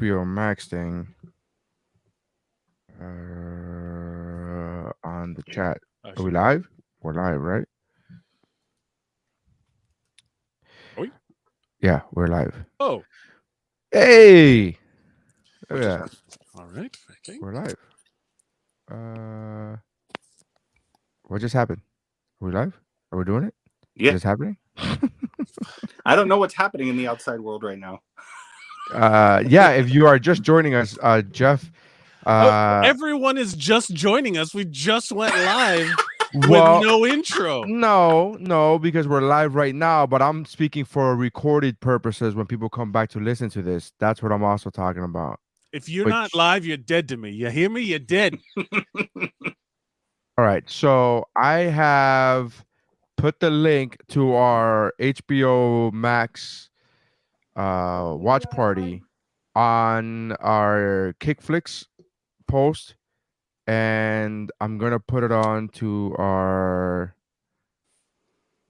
HBO Max thing on the chat. Are we live? We're live, right? Oi? Yeah, we're live. Oh. Hey! Look at that. All right. Okay. We're live. What just happened? Are we live? Are we doing it? Yeah. Is this happening? I don't know what's happening in the outside world right now. Yeah, if you are just joining us, Jeff. Everyone is just joining us. We just went live with no intro. No, because we're live right now, but I'm speaking for recorded purposes when people come back to listen to this. That's what I'm also talking about. If you're not live, you're dead to me. You hear me? You're dead. All right. So I have put the link to our HBO Max watch party on our KickFllix post, and I'm gonna put it on to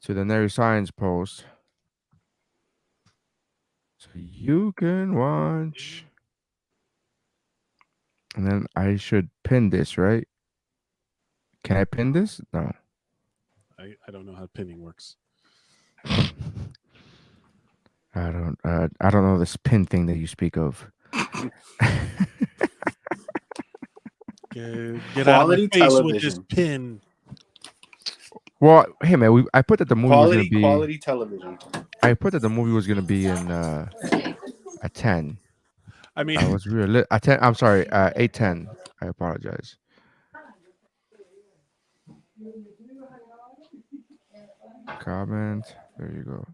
the Nary Science post, so you can watch. And then I should pin this, right? Can I pin this? No. I don't know how pinning works. I don't know this pin thing that you speak of. Get out of my face with this pin. Well, hey man, I put that the movie was gonna be quality television. I put that the movie was gonna be in at 10. I mean, I was real at 10. I'm sorry, 8:10. I apologize. Comment. There you go.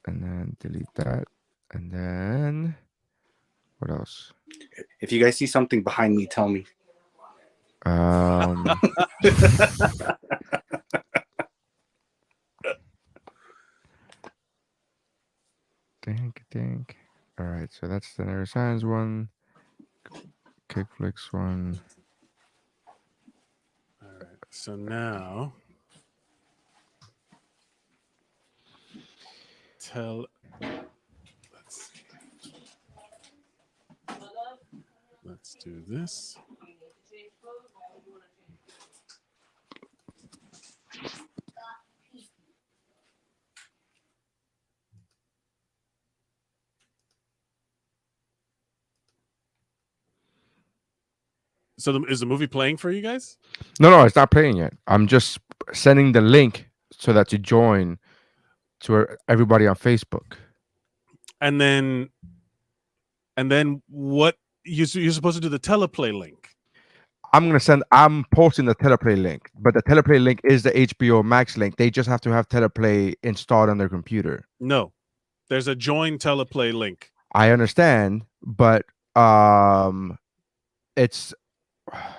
And then delete that. And then what else? If you guys see something behind me, tell me. Think. All right, so that's the Neuroscience one. KickFllix one. All right, so now let's do this. So is the movie playing for you guys? No, it's not playing yet. I'm just sending the link so that you join to everybody on Facebook. And then what you're supposed to do the teleplay link. I'm posting the teleplay link, but the teleplay link is the HBO Max link. They just have to have teleplay installed on their computer. No, there's a join teleplay link. I understand, but it's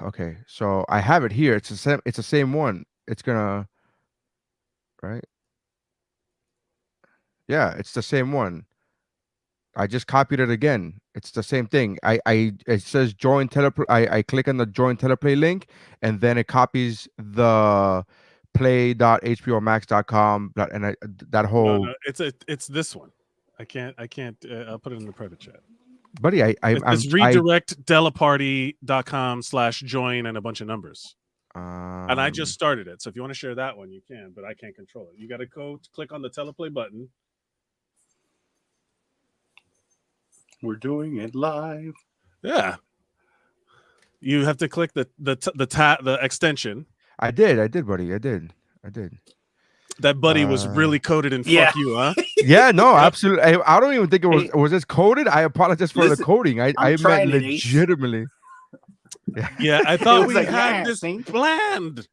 okay. So I have it here. It's the same one. It's gonna, right? Yeah, it's the same one. I just copied it again. It's the same thing. It says join teleplay. I click on the join teleplay link, and then it copies the play.hbomax.com and that whole. No, it's this one. I can't. I'll put it in the private chat. Buddy, it's redirect delaparty.com/join and a bunch of numbers. And I just started it. So if you want to share that one, you can, but I can't control it. You got to go click on the teleplay button. We're doing it live. Yeah. You have to click the extension. I did, buddy. I did. That buddy was really coded in fuck you, huh? Yeah, no, absolutely. I don't even think it was. Was this coded? I apologize for the coding. I meant legitimately. Yeah, I thought we had this planned.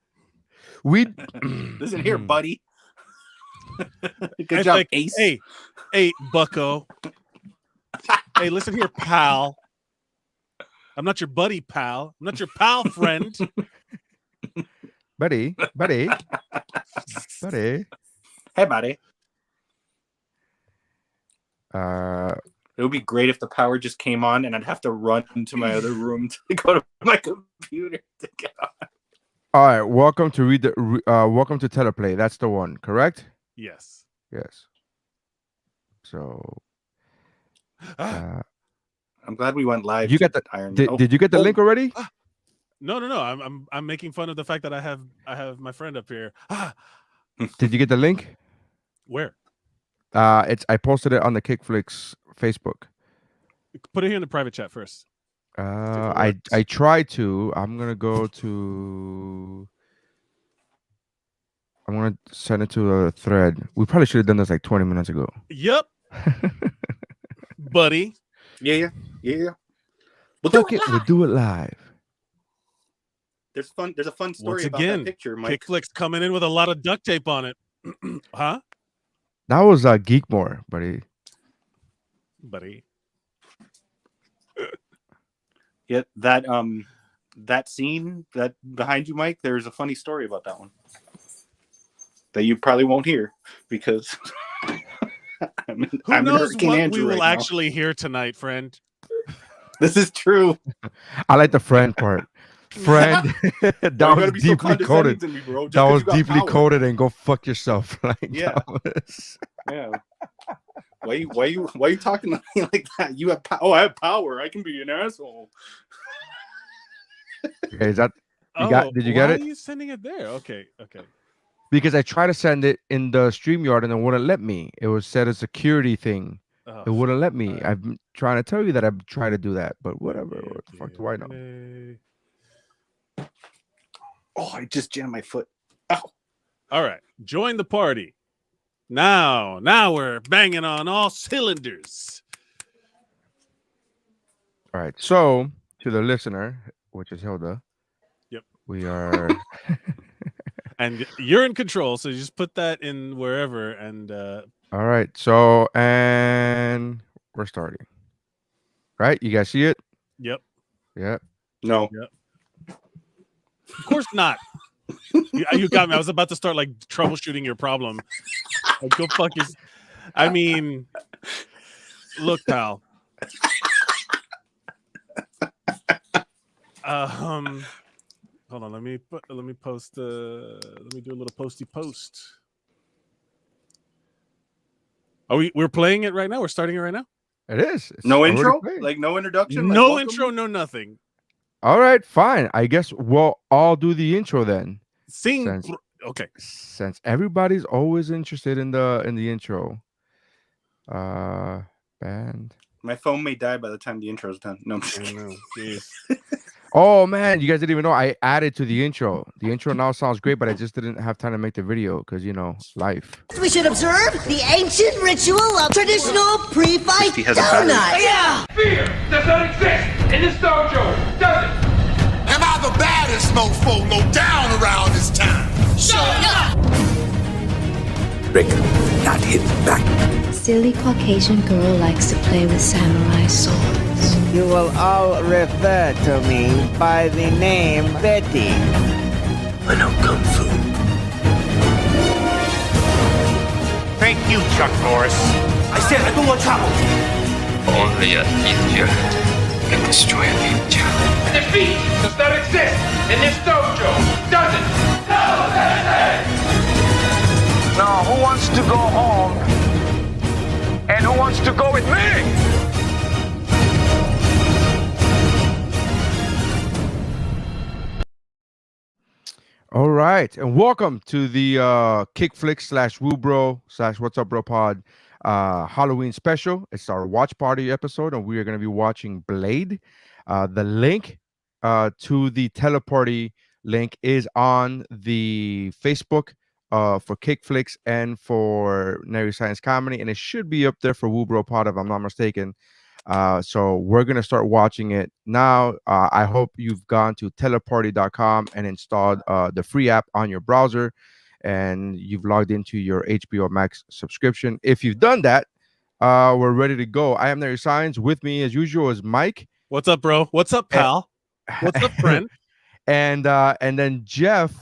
Listen here, buddy. Good job, Ace. Hey, Bucko. Hey, listen here, pal. I'm not your buddy, pal. I'm not your pal friend. Buddy. Hey, buddy. It would be great if the power just came on and I'd have to run into my other room to go to my computer to get on. All right, welcome to teleplay. That's the one, correct? Yes. Yes. So I'm glad we went live. you got the Iron. did you get the link already? No. I'm making fun of the fact that I have my friend up here. Did you get the link? Where? I posted it on the KickFllix Facebook. Put it here in the private chat first. I tried to. I'm gonna go to. I'm gonna send it to a thread. We probably should have done this like 20 minutes ago. Yep, buddy. Yeah. We'll do it live. There's a fun story Once about again, that picture, Mike. KickFllix coming in with a lot of duct tape on it. Huh? That was Geekmore, buddy. Yeah, that scene that behind you, Mike. There's a funny story about that one that you probably won't hear because Who I'm knows Hurricane what Andrew we will right now. actually hear tonight, friend? This is true. I like the friend part. Friend, that was deeply coded. To me, bro, that was deeply coded, and go fuck yourself. Like, yeah. Yeah. Why you talking to me like that? You have I have power. I can be an asshole. Okay, is that did you get it? Why are you sending it there? Okay. Because I tried to send it in the StreamYard and it wouldn't let me. It was set a security thing. It wouldn't let me. I've been trying to tell you that I've tried to do that, but whatever. What the fuck do I know? Oh, I just jammed my foot. Ow. All right. Join the party. Now we're banging on all cylinders. All right. So to the listener, which is Hilda. Yep. We are and you're in control, so you just put that in wherever and all right. So and we're starting. Right? You guys see it? Yep. Yep. No. Yep. Of course not. You got me. I was about to start like troubleshooting your problem. Like, go fuck your. I mean, look, pal. Hold on. Let me post. Let me do a little posty post. We're playing it right now. We're starting it right now. It is. It's no intro, like no introduction, no like, intro, no nothing. All right, fine. I guess we'll all do the intro then. Okay. Since everybody's always interested in the intro. Band. My phone may die by the time the intro's done. No, I'm just kidding. Oh man, you guys didn't even know I added to the intro. The intro now sounds great, but I just didn't have time to make the video because life. We should observe the ancient ritual of traditional pre-fight donut. Yeah. Fear does not exist in this dojo, does it? Am I the baddest mofo low down around this time? Shut up! Rick, not hit back. Silly Caucasian girl likes to play with samurai swords. You will all refer to me by the name Betty. I know Kung Fu. Thank you, Chuck Norris. I said I don't want trouble. Only a ninja can destroy a ninja. Defeat does not exist in this dojo, does it? No, Now, who wants to go home? And who wants to go with me? All right, and welcome to the KickFllix / WuBro / What's Up Bro Pod Halloween special. It's our watch party episode, and we are going to be watching Blade. The link to the teleparty link is on the Facebook for KickFllix and for Nary Science Comedy, and it should be up there for WuBro Pod if I'm not mistaken. So we're going to start watching it now. I hope you've gone to teleparty.com and installed the free app on your browser, and you've logged into your HBO Max subscription. If you've done that, we're ready to go. I am Nary Science. With me, as usual, is Mike. What's up, bro? What's up, pal? What's up, friend? And then Jeff,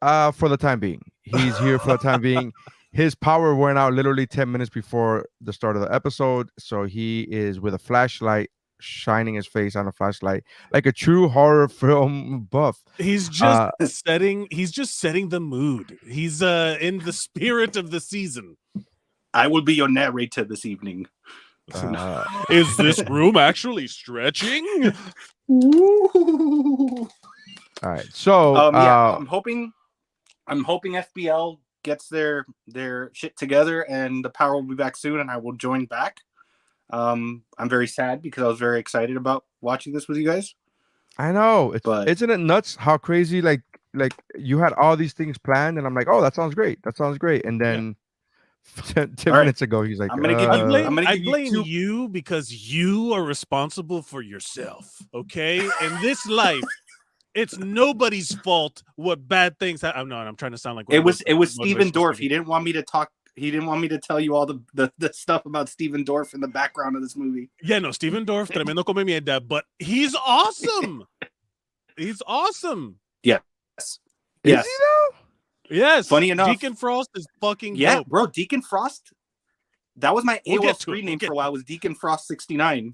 for the time being. He's here for the time being. His power went out literally 10 minutes before the start of the episode, so he is with a flashlight shining his face on a flashlight like a true horror film buff. He's just setting the mood. He's in the spirit of the season. I will be your narrator this evening. Is this room actually stretching? All right, so I'm hoping FBL gets their shit together and the power will be back soon, and I will join back. I'm very sad because I was very excited about watching this with you guys. I know, isn't it nuts how crazy like you had all these things planned, and I'm like, oh, that sounds great, and then 10 minutes ago he's like, I'm gonna give you. I blame you because you are responsible for yourself. Okay, in this life, it's nobody's fault what bad things happen. No, I'm trying to sound like it was Steven Dorff. He didn't want me to talk. He didn't want me to tell you all the stuff about Steven Dorff in the background of this movie. Yeah, no, Steven Dorff, tremendo come mierda, but he's awesome. He's awesome. Yes. Is he though? Yes. Funny enough, Deacon Frost is fucking dope. Bro. Deacon Frost. That was my AOL screen name for a while. Was Deacon Frost 69.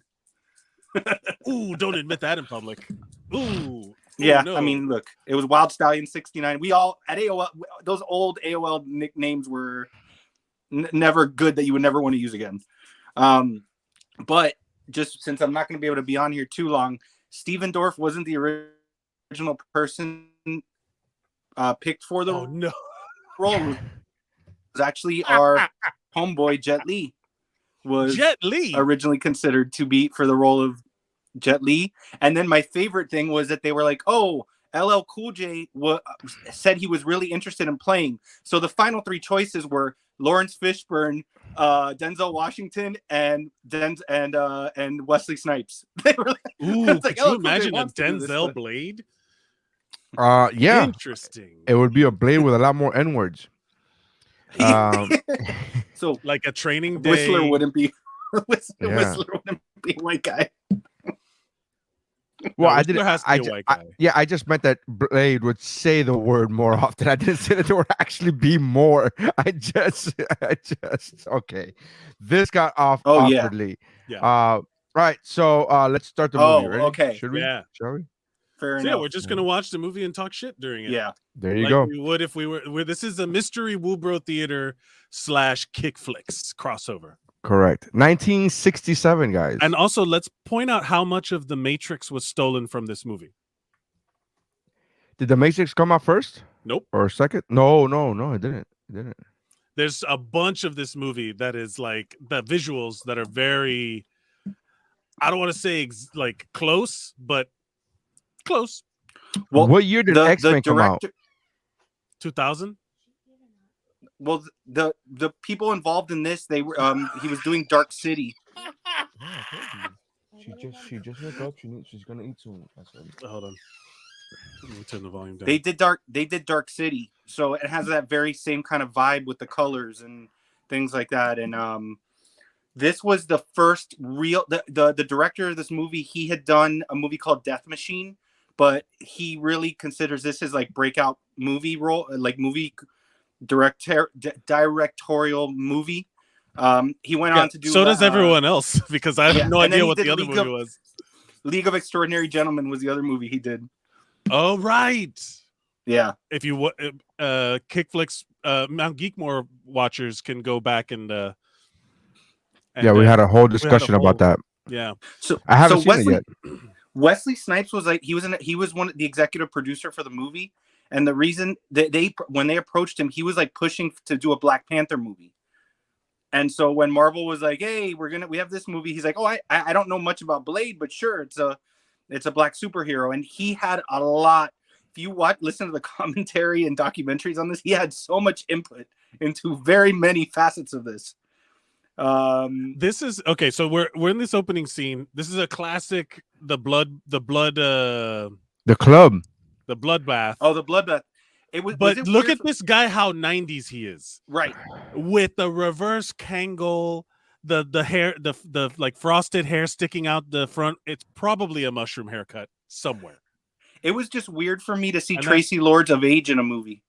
Ooh, don't admit that in public. Ooh. Yeah, no. I mean, look, it was Wild Stallion 69. We all at AOL. Those old AOL nicknames were never good that you would never want to use again. But just since I'm not going to be able to be on here too long, Steven Dorff wasn't the original person picked for the role. It was actually our homeboy Jet Li was originally considered to be for the role of Jet Li. And then my favorite thing was that they were like, oh, LL Cool J said he was really interested in playing. So the final three choices were Lawrence Fishburne, Denzel Washington, and Wesley Snipes. They were like, ooh, could you imagine a Denzel Blade? Yeah, interesting. It would be a Blade with a lot more N words. So like a training day. Whistler wouldn't be Whistler wouldn't be a white guy. Well, I didn't. I just meant that Blade would say the word more often. I didn't say that there would actually be more. I just okay. This got off awkwardly. Yeah. Right. So let's start the movie. Ready? Okay. Should we? Yeah. Shall we? Fair enough. Yeah, we're just gonna watch the movie and talk shit during it. Yeah. There you go. We would if we were. This is a mystery WuBro theater / KickFllix crossover. Correct. 1967, guys. And also, let's point out how much of the Matrix was stolen from this movie. Did the Matrix come out first? Nope. Or second? No, it didn't. There's a bunch of this movie that is like the visuals that are very, I don't want to say like close, but close. Well, what year did X-Men come out? 2000. Well, the people involved in this, they were he was doing Dark City. She just woke up. She's gonna eat soon. Hold on. Let me turn the volume down. They did Dark City, so it has that very same kind of vibe with the colors and things like that. And this was the first real the director of this movie. He had done a movie called Death Machine, but he really considers this his like breakout movie role, like movie directorial movie. He went on to do so does everyone else, because I have no idea what the other movie was. League of Extraordinary Gentlemen was the other movie he did. Oh right. Yeah. If you KickFllix Mount Geekmore watchers can go back and we had a whole discussion about that. Yeah. So I haven't seen it yet. Wesley Snipes was like he was one of the executive producer for the movie. And the reason that when they approached him, he was like pushing to do a Black Panther movie. And so when Marvel was like, "Hey, we have this movie," he's like, "Oh, I don't know much about Blade, but sure, it's a black superhero." And he had a lot. If you listen to the commentary and documentaries on this, he had so much input into very many facets of this. This is okay. So we're in this opening scene. This is a classic. The club. The bloodbath. Oh, the bloodbath. But look at this guy, how 90s he is. Right. With the reverse Kangol, the hair, the like frosted hair sticking out the front. It's probably a mushroom haircut somewhere. It was just weird for me to see Tracy Lords of age in a movie.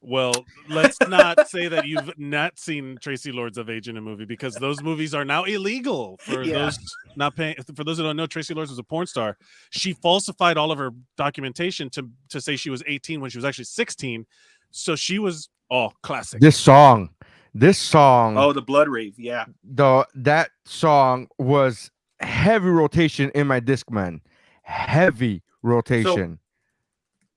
Well, let's not say that you've not seen Tracy Lords of Age in a movie, because those movies are now illegal for those not paying. For those who don't know, Tracy Lords was a porn star. She falsified all of her documentation to say she was 18 when she was actually 16. So she was classic. This song. Oh, the Blood Rave. Yeah. That song was heavy rotation in my Discman. Heavy rotation.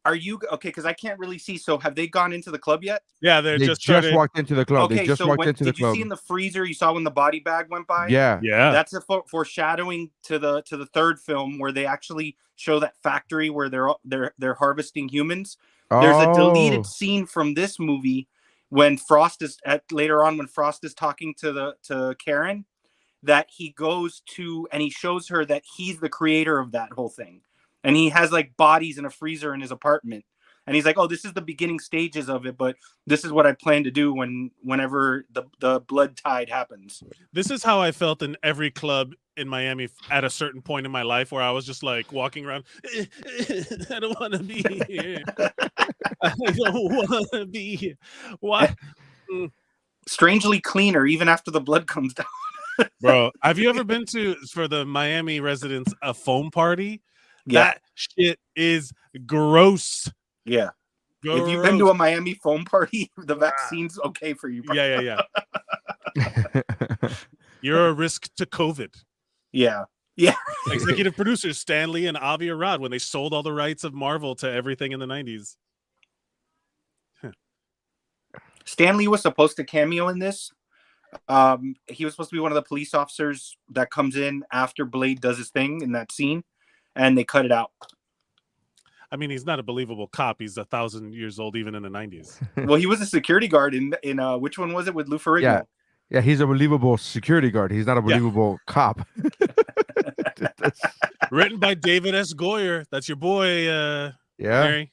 Are you okay? Because I can't really see. So have they gone into the club yet? Yeah, they just walked into the club. Okay, they just walked into the club. Did you see in the freezer? You saw when the body bag went by. Yeah. That's a foreshadowing to the third film where they actually show that factory where they're harvesting humans. There's a deleted scene from this movie when Frost is later on when Frost is talking to Karen, that he goes to and he shows her that he's the creator of that whole thing. And he has like bodies in a freezer in his apartment. And he's like, oh, this is the beginning stages of it, but this is what I plan to do whenever the blood tide happens. This is how I felt in every club in Miami at a certain point in my life, where I was just like walking around. I don't want to be here. I don't want to be here. Why? Strangely cleaner even after the blood comes down. Bro, have you ever been to, for the Miami residents, a foam party? Yeah. That shit is gross. Yeah. Gross. If you've been to a Miami foam party, the vaccine's okay for you. Bro. Yeah. You're a risk to COVID. Yeah. Executive producers Stanley and Avi Arad, when they sold all the rights of Marvel to everything in the 90s. Stanley was supposed to cameo in this. He was supposed to be one of the police officers that comes in after Blade does his thing in that scene, and they cut it out. I mean, he's not a believable cop. He's 1,000 years old, even in the 90s. Well, he was a security guard in which one was it with Lou Ferrigno? Yeah, he's a believable security guard. He's not a believable cop. Written by David S. Goyer. That's your boy, Mary.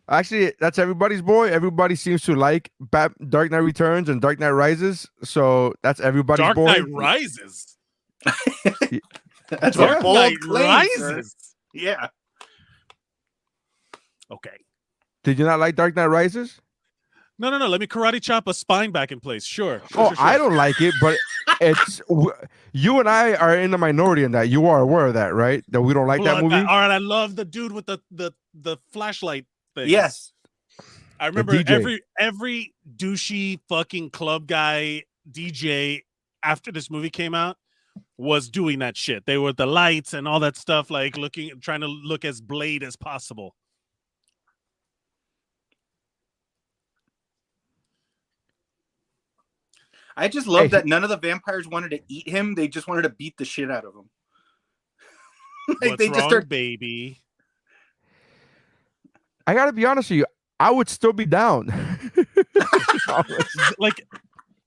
Actually, that's everybody's boy. Everybody seems to like Dark Knight Returns and Dark Knight Rises. So that's everybody's boy. Dark Knight Rises? That's Dark Knight Rises. Rises. Yeah. Okay. Did you not like Dark Knight Rises? No. Let me karate chop a spine back in place. Sure. I don't like it, but it's you and I are in the minority in that. You are aware of that, right? That we don't like that movie. All right, I love the dude with the flashlight thing. Yes. I remember every douchey fucking club guy DJ after this movie came out was doing that shit. They were the lights and all that stuff, like trying to look as Blade as possible. I just love that none of the vampires wanted to eat him. They just wanted to beat the shit out of him. What's wrong, baby? I gotta be honest with you. I would still be down. Like,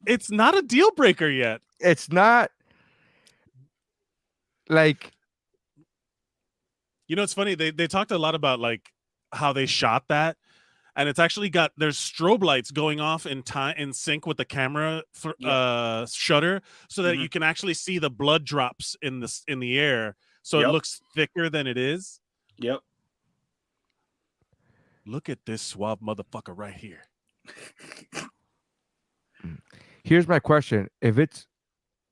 it's not a deal breaker yet. It's not. Like, you know, it's funny. They talked a lot about like how they shot that, and it's actually there's strobe lights going off in sync with the camera shutter, so that you can actually see the blood drops in the air, so it looks thicker than it is. Yep. Look at this suave motherfucker right here. Here's my question: If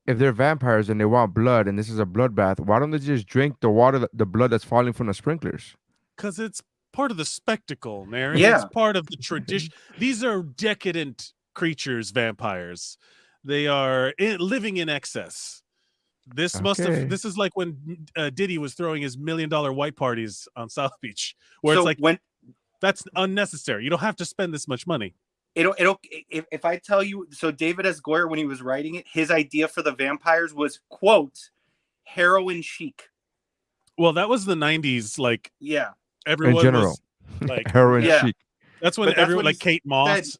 they're vampires and they want blood, and this is a bloodbath, why don't they just drink the water, the blood that's falling from the sprinklers? Because it's part of the spectacle, Mary. Yeah. It's part of the tradition. These are decadent creatures, vampires. They are living in excess. This This is like when Diddy was throwing his $1 million white parties on South Beach, where it's like, that's unnecessary. You don't have to spend this much money. If I tell you, so David S. Goyer, when he was writing it, his idea for the vampires was, quote, heroin chic. Well, that was the 90s. Like, yeah, everyone in general, was like heroin chic. That's when everyone, like Kate Moss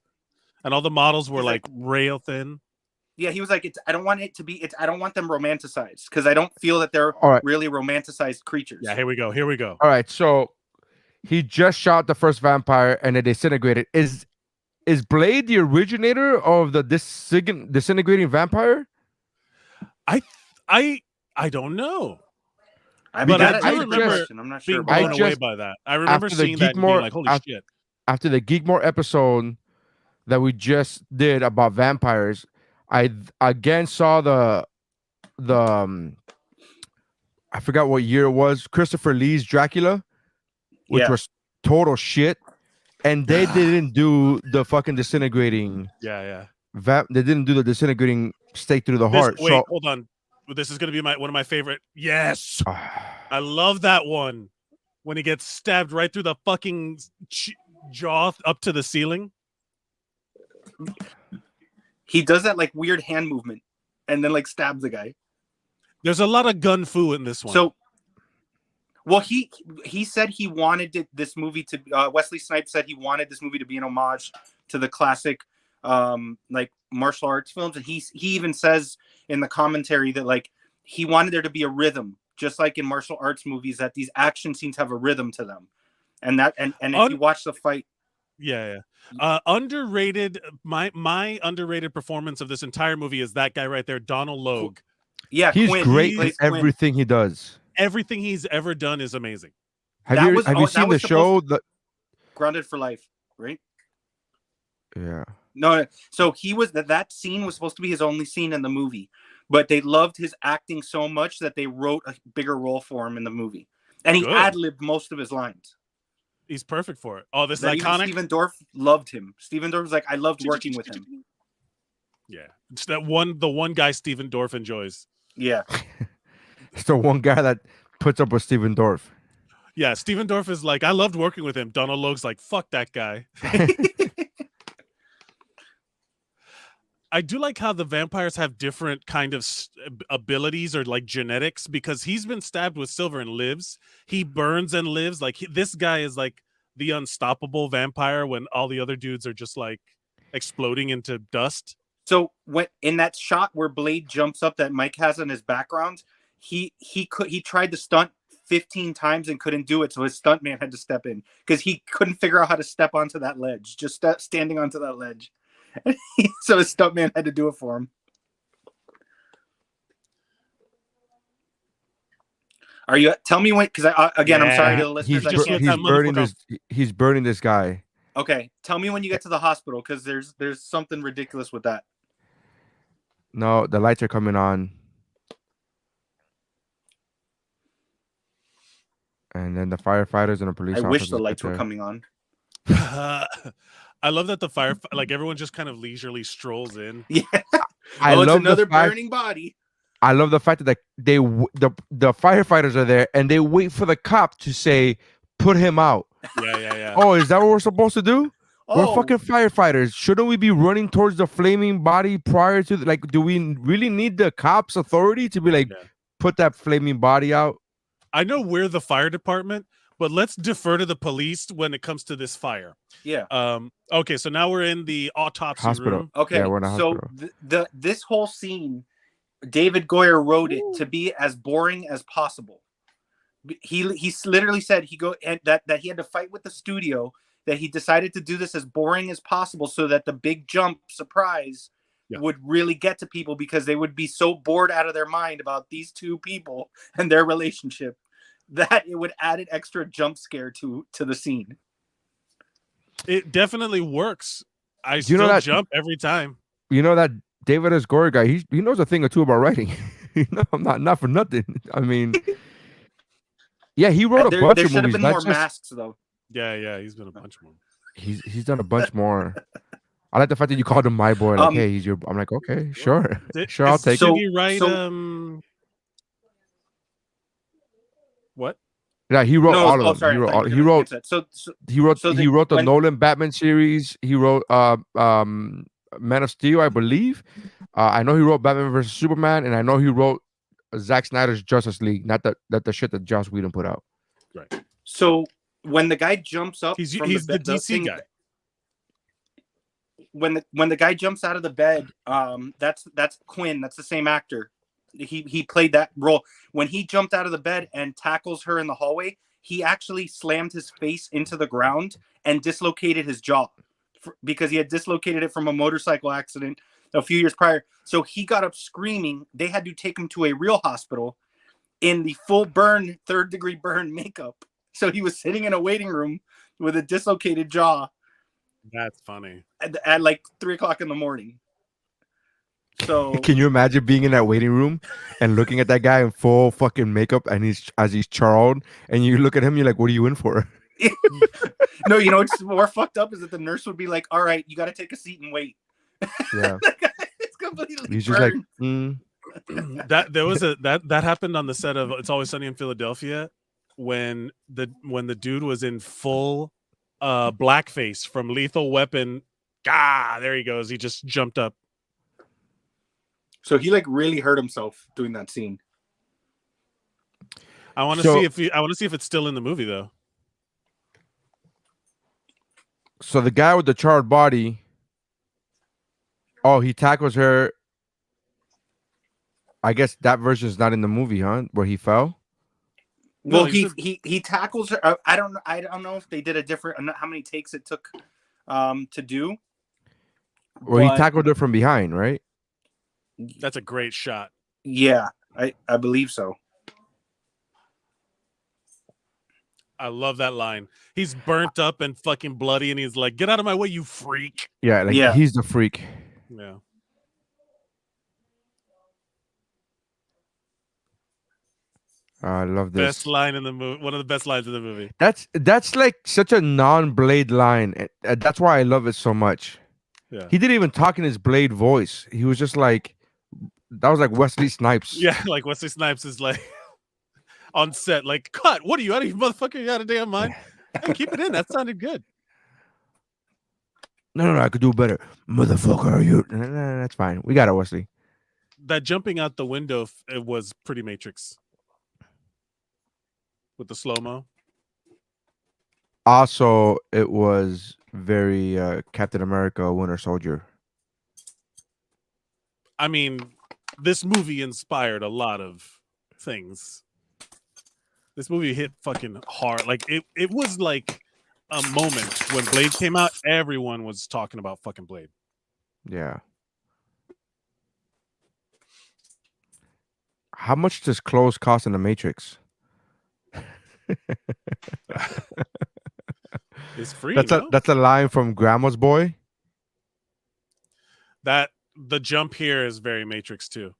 and all the models were like rail thin. Yeah, he was like, I don't want them romanticized, because I don't feel that they're really romanticized creatures. Yeah, here we go. All right, so he just shot the first vampire and it disintegrated. Is Blade the originator of the disintegrating vampire? I don't know. I mean, but I remember I'm not sure. Being blown away by that. I remember seeing that and being like, holy shit. after the Geekmore episode that we just did about vampires, I again saw the I forgot what year it was, Christopher Lee's Dracula, which was total shit, and they didn't do the fucking disintegrating. Yeah. They didn't do the disintegrating stake through the heart. Wait, hold on. This is gonna be one of my favorite. Yes, I love that one when he gets stabbed right through the fucking jaw up to the ceiling. He does that like weird hand movement, and then like stabs the guy. There's a lot of gun fu in this one. So, well, he said he wanted this movie to. Wesley Snipes said he wanted this movie to be an homage to the classic, like martial arts films, and he even says in the commentary that like he wanted there to be a rhythm, just like in martial arts movies, that these action scenes have a rhythm to them, and if you watch the fight. Yeah. Underrated. My underrated performance of this entire movie is that guy right there, Donald Logue. Yeah, he's Quinn. great in everything he does. Everything he's ever done is amazing. Have you seen the show? Grounded for Life, right? Yeah. No. So that scene was supposed to be his only scene in the movie, but they loved his acting so much that they wrote a bigger role for him in the movie, and he ad-libbed most of his lines. He's perfect for it. Oh, this is iconic. Steven Dorff loved him. Steven Dorff was like, I loved working with him. Yeah, it's the one guy Steven Dorff enjoys. Yeah. It's the one guy that puts up with Steven Dorff. Yeah, Steven Dorff is like, I loved working with him. Donald Logue's like, fuck that guy. I do like how the vampires have different kind of abilities or like genetics, because he's been stabbed with silver and lives. He burns and lives. Like this guy is like the unstoppable vampire when all the other dudes are just like exploding into dust. So when in that shot where Blade jumps up that Mike has in his background, he tried to stunt 15 times and couldn't do it, so his stuntman had to step in because he couldn't figure out how to step onto that ledge, just standing onto that ledge. So his stuntman had to do it for him. Are you? Tell me when, because I'm sorry to the listeners. He's burning this guy. Okay, tell me when you get to the hospital, because there's something ridiculous with that. No, the lights are coming on. And then the firefighters and the police officers. I wish the lights were coming on. I love that the everyone just kind of leisurely strolls in. Yeah. It's another burning body. I love the fact that the firefighters are there and they wait for the cop to say, put him out. Yeah. Oh, is that what we're supposed to do? We're fucking firefighters. Shouldn't we be running towards the flaming body prior to do we really need the cops' authority to be like, put that flaming body out? I know we're the fire department, but let's defer to the police when it comes to this fire. Yeah. Okay, so now we're in the autopsy room. Okay, yeah, we're in a hospital. This whole scene, David Goyer wrote it to be as boring as possible. He literally said that he had to fight with the studio, that he decided to do this as boring as possible so that the big jump surprise would really get to people, because they would be so bored out of their mind about these two people and their relationship that it would add an extra jump scare to the scene. It definitely works. I still jump every time. You know that David S. Goyer guy, he knows a thing or two about writing. I'm not for nothing. I mean, yeah, he wrote a bunch of movies. There should have been more masks, though. Yeah, he's been a bunch more. He's done a bunch more. I like the fact that you called him my boy. Like, hey, he's your. I'm like, okay, sure, sure, I'll take it. Did he write what? Yeah, he wrote all of them. Sorry, he wrote the Nolan Batman series. He wrote Man of Steel, I believe. I know he wrote Batman vs Superman, and I know he wrote Zack Snyder's Justice League. Not the shit that Joss Whedon put out. Right. So when the guy jumps up, he's the DC guy. When the guy jumps out of the bed, that's Quinn. That's the same actor. He played that role. When he jumped out of the bed and tackles her in the hallway, he actually slammed his face into the ground and dislocated his jaw because he had dislocated it from a motorcycle accident a few years prior. So he got up screaming. They had to take him to a real hospital in the full burn, 3rd-degree burn makeup. So he was sitting in a waiting room with a dislocated jaw That's funny. At like 3:00 in the morning. So Can you imagine being in that waiting room and looking at that guy in full fucking makeup and he's charred, and you look at him, you're like, what are you in for? no, you know what's more fucked up is that the nurse would be like, all right, you got to take a seat and wait. Yeah. It's completely He's just like, that there was that happened on the set of It's Always Sunny in Philadelphia when the dude was in full blackface from Lethal Weapon. There he goes. He just jumped up. So he like really hurt himself doing that scene. I want to see if it's still in the movie though. So the guy with the charred body, he tackles her. I guess that version is not in the movie, huh? Where he fell. Well, he tackles her. I don't know if they did a different. How many takes it took to do. Well, he tackled her from behind, right? That's a great shot. Yeah, I believe so. I love that line. He's burnt up and fucking bloody, and he's like, "Get out of my way, you freak!" Yeah, he's the freak. Yeah. I love this. Best line in the movie. One of the best lines in the movie. That's like such a non-Blade line. That's why I love it so much. Yeah. He didn't even talk in his Blade voice. He was just like, that was like Wesley Snipes. Yeah, like Wesley Snipes is like on set, like, cut. What are you out of your motherfucker? You out of damn mind? Hey, keep it in. That sounded good. No, I could do better. Motherfucker, are you? No, that's fine. We got it, Wesley. That jumping out the window, it was pretty Matrix. With the slow-mo. Also, it was very Captain America Winter Soldier. I mean, this movie inspired a lot of things. This movie hit fucking hard. Like it was like a moment when Blade came out, everyone was talking about fucking Blade. Yeah. How much does clothes cost in the Matrix? It's free. That's a line from Grandma's Boy. That the jump here is very Matrix too.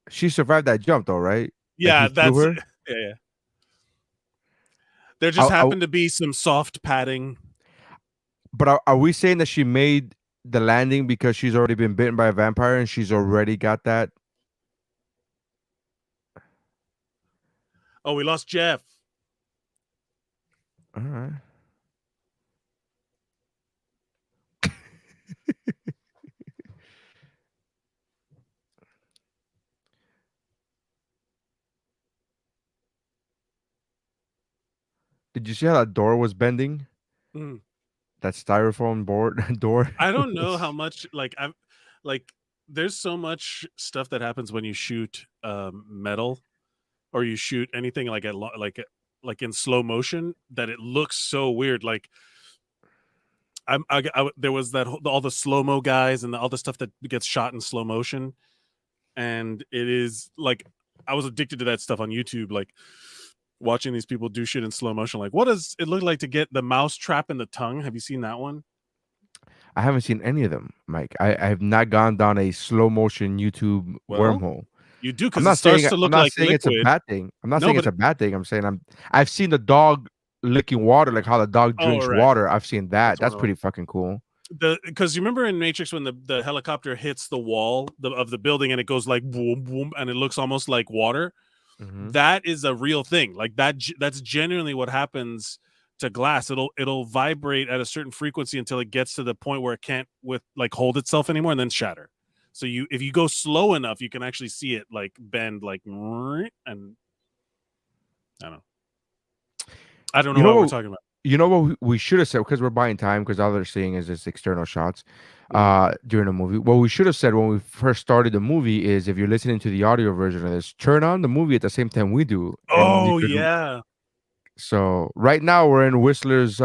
She survived that jump though, right? Yeah, yeah. There just happened to be some soft padding. But are we saying that she made the landing because she's already been bitten by a vampire and she's already got that? Oh, we lost Jeff. All right. Did you see how that door was bending? Mm. That styrofoam door. I don't know how much there's so much stuff that happens when you shoot metal or you shoot anything like in slow motion that it looks so weird. Like there was all the slow-mo guys and all the stuff that gets shot in slow motion, and it is like I was addicted to that stuff on YouTube, like watching these people do shit in slow motion. Like, what does it look like to get the mouse trap in the tongue? Have you seen that one? I haven't seen any of them, Mike. I have not gone down a slow motion YouTube wormhole. You do, because it starts to look like liquid. It's a bad thing. I'm not saying it's a bad thing. I'm saying I've seen the dog licking water, like how the dog drinks water. I've seen that. That's pretty fucking cool. Because you remember in Matrix when the helicopter hits the wall of the building and it goes like boom boom and it looks almost like water. Mm-hmm. That is a real thing. Like that's genuinely what happens to glass. It'll vibrate at a certain frequency until it gets to the point where it can't hold itself anymore and then shatter. So if you go slow enough, you can actually see it like bend like, and I don't know what we're talking about. You know what we should have said, because we're buying time, because all they're seeing is this external shots during the movie. What we should have said when we first started the movie is, if you're listening to the audio version of this, turn on the movie at the same time we do. Oh, yeah. So right now we're in Whistler's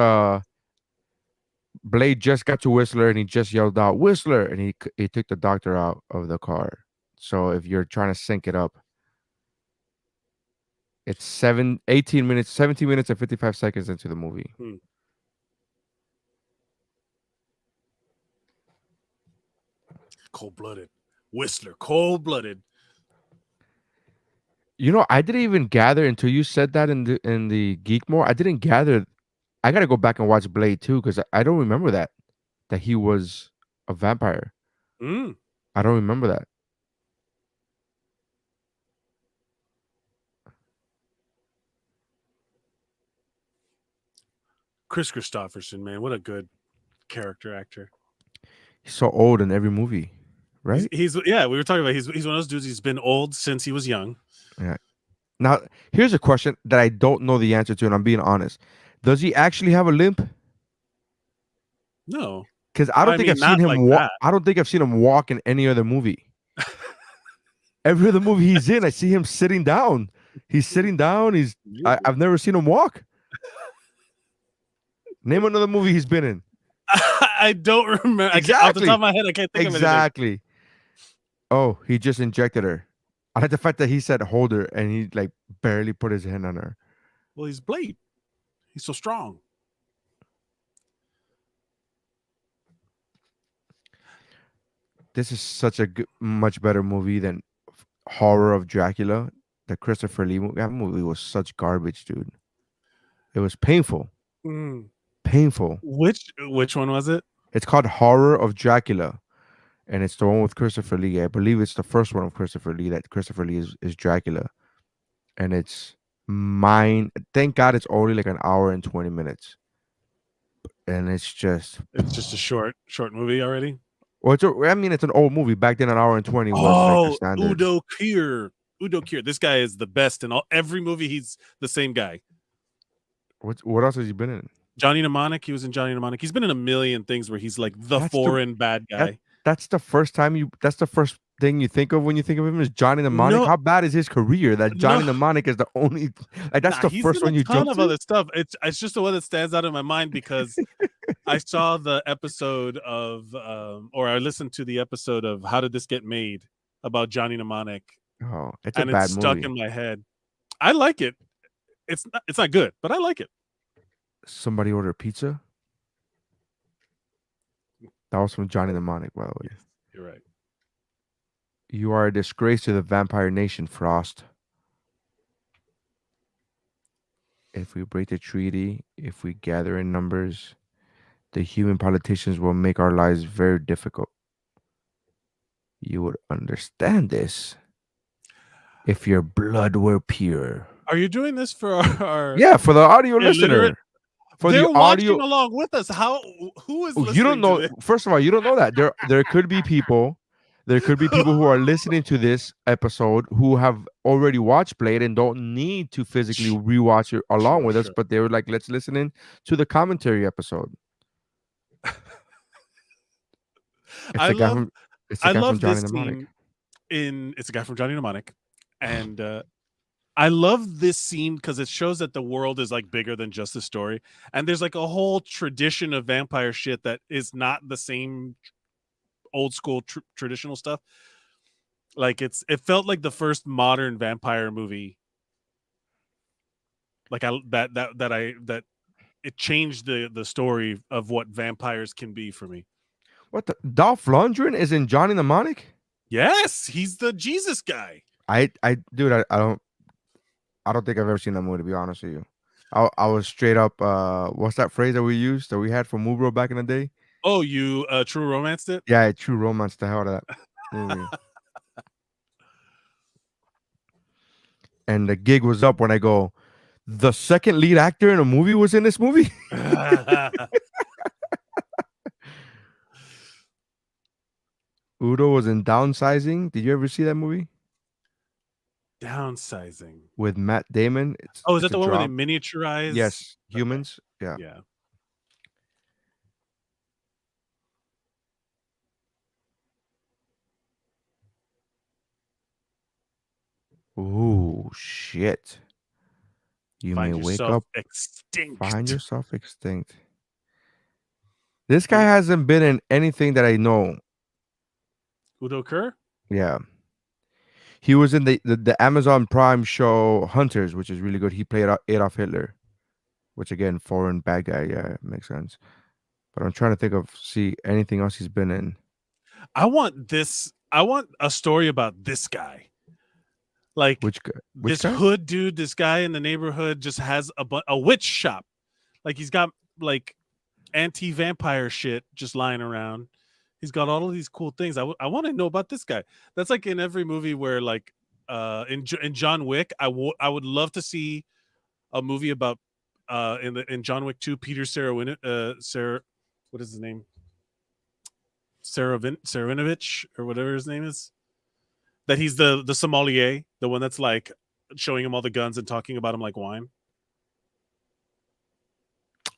Blade just got to Whistler and he just yelled out Whistler, and he took the doctor out of the car. So if you're trying to sync it up, it's 17 minutes and 55 seconds into the movie. Cold-blooded. Whistler, cold-blooded. You know, I didn't even gather until you said that in the Geek More. I didn't gather. I gotta go back and watch Blade too, because I don't remember that he was a vampire. I don't remember that. Chris Christopherson, man, what a good character actor. He's so old in every movie, right? He's yeah, we were talking about he's one of those dudes. He's been old since he was young. Yeah. Now, here's a question that I don't know the answer to, and I'm being honest. Does he actually have a limp? No, because I don't think I've seen him walk. I don't think I've seen him walk in any other movie. Every other movie he's in, I see him sitting down. He's sitting down. I've never seen him walk. Name another movie he's been in. I don't remember. Exactly. Off the top of my head, I can't think of it. Exactly. Oh, he just injected her. I like the fact that he said hold her and he like barely put his hand on her. Well, he's Blade. He's so strong. This is such a much better movie than Horror of Dracula, the Christopher Lee movie. That movie was such garbage, dude. It was painful. Painful. Which one was it? It's called Horror of Dracula, and it's the one with Christopher Lee. I believe it's the first one of Christopher Lee. That Christopher Lee is Dracula, and it's mine. Thank God it's only like an hour and 20 minutes, and it's just a short movie already. Well, it's an old movie. Back then, an hour and 20 was like the standard. Udo Kier. This guy is the best in every movie. He's the same guy. What else has he been in? Johnny Mnemonic. He was in Johnny Mnemonic. He's been in a million things where he's like foreign bad guy. That's the first thing you think of when you think of him is Johnny Mnemonic. No, how bad is his career that Johnny Mnemonic is the only that's the first one you jump to? Of other stuff. It's just the one that stands out in my mind because I saw the episode of or I listened to the episode of How Did This Get Made about Johnny Mnemonic. Oh, it's a bad movie. Stuck in my head. I like it. It's not good, but I like it. Somebody order pizza. That was from Johnny Mnemonic, by the way. Yes, you're right. You are a disgrace to the vampire nation, Frost. If we break the treaty, if we gather in numbers, the human politicians will make our lives very difficult. You would understand this if your blood were pure. Are you doing this for our Yeah, for the audio listener. They're watching along with us. Who is listening? You don't know. To this? First of all, you don't know that there could be people. There could be people who are listening to this episode who have already watched Blade and don't need to physically rewatch it along with us, but they were like, let's listen in to the commentary episode. I love this scene it's a guy from Johnny Mnemonic. And I love this scene because it shows that the world is like bigger than just the story. And there's like a whole tradition of vampire shit that is not the same old school traditional stuff. Like it felt like the first modern vampire movie. Like that it changed the story of what vampires can be for me. What the Dolph Lundgren is in Johnny Mnemonic? Yes, he's the Jesus guy. I don't think I've ever seen that movie, to be honest with you. I was straight up what's that phrase that we used that we had from WuBro back in the day? Oh, you true romanced it? Yeah, I true romance the hell out of that movie. And the gig was up when I go, the second lead actor in a movie was in this movie? Udo was in Downsizing. Did you ever see that movie? Downsizing. With Matt Damon. Is that the one where they miniaturize? Yes, humans. Okay. Yeah. Ooh, shit. You may wake up extinct. Find yourself extinct. This guy hasn't been in anything that I know. Udo Kerr? Yeah. He was in the Amazon Prime show Hunters, which is really good. He played Adolf Hitler, which again, foreign bad guy. Yeah, makes sense. But I'm trying to think of see anything else he's been in. I want a story about this guy. Like Which this guy? hood dude, this guy in the neighborhood just has a witch shop. Like he's got like anti-vampire shit just lying around. He's got all of these cool things. I want to know about this guy. That's like in every movie where like in John Wick, I would love to see a movie about in John Wick 2, Peter what is his name? Saravinovich or whatever his name is. That he's the sommelier, the one that's like showing him all the guns and talking about him like wine.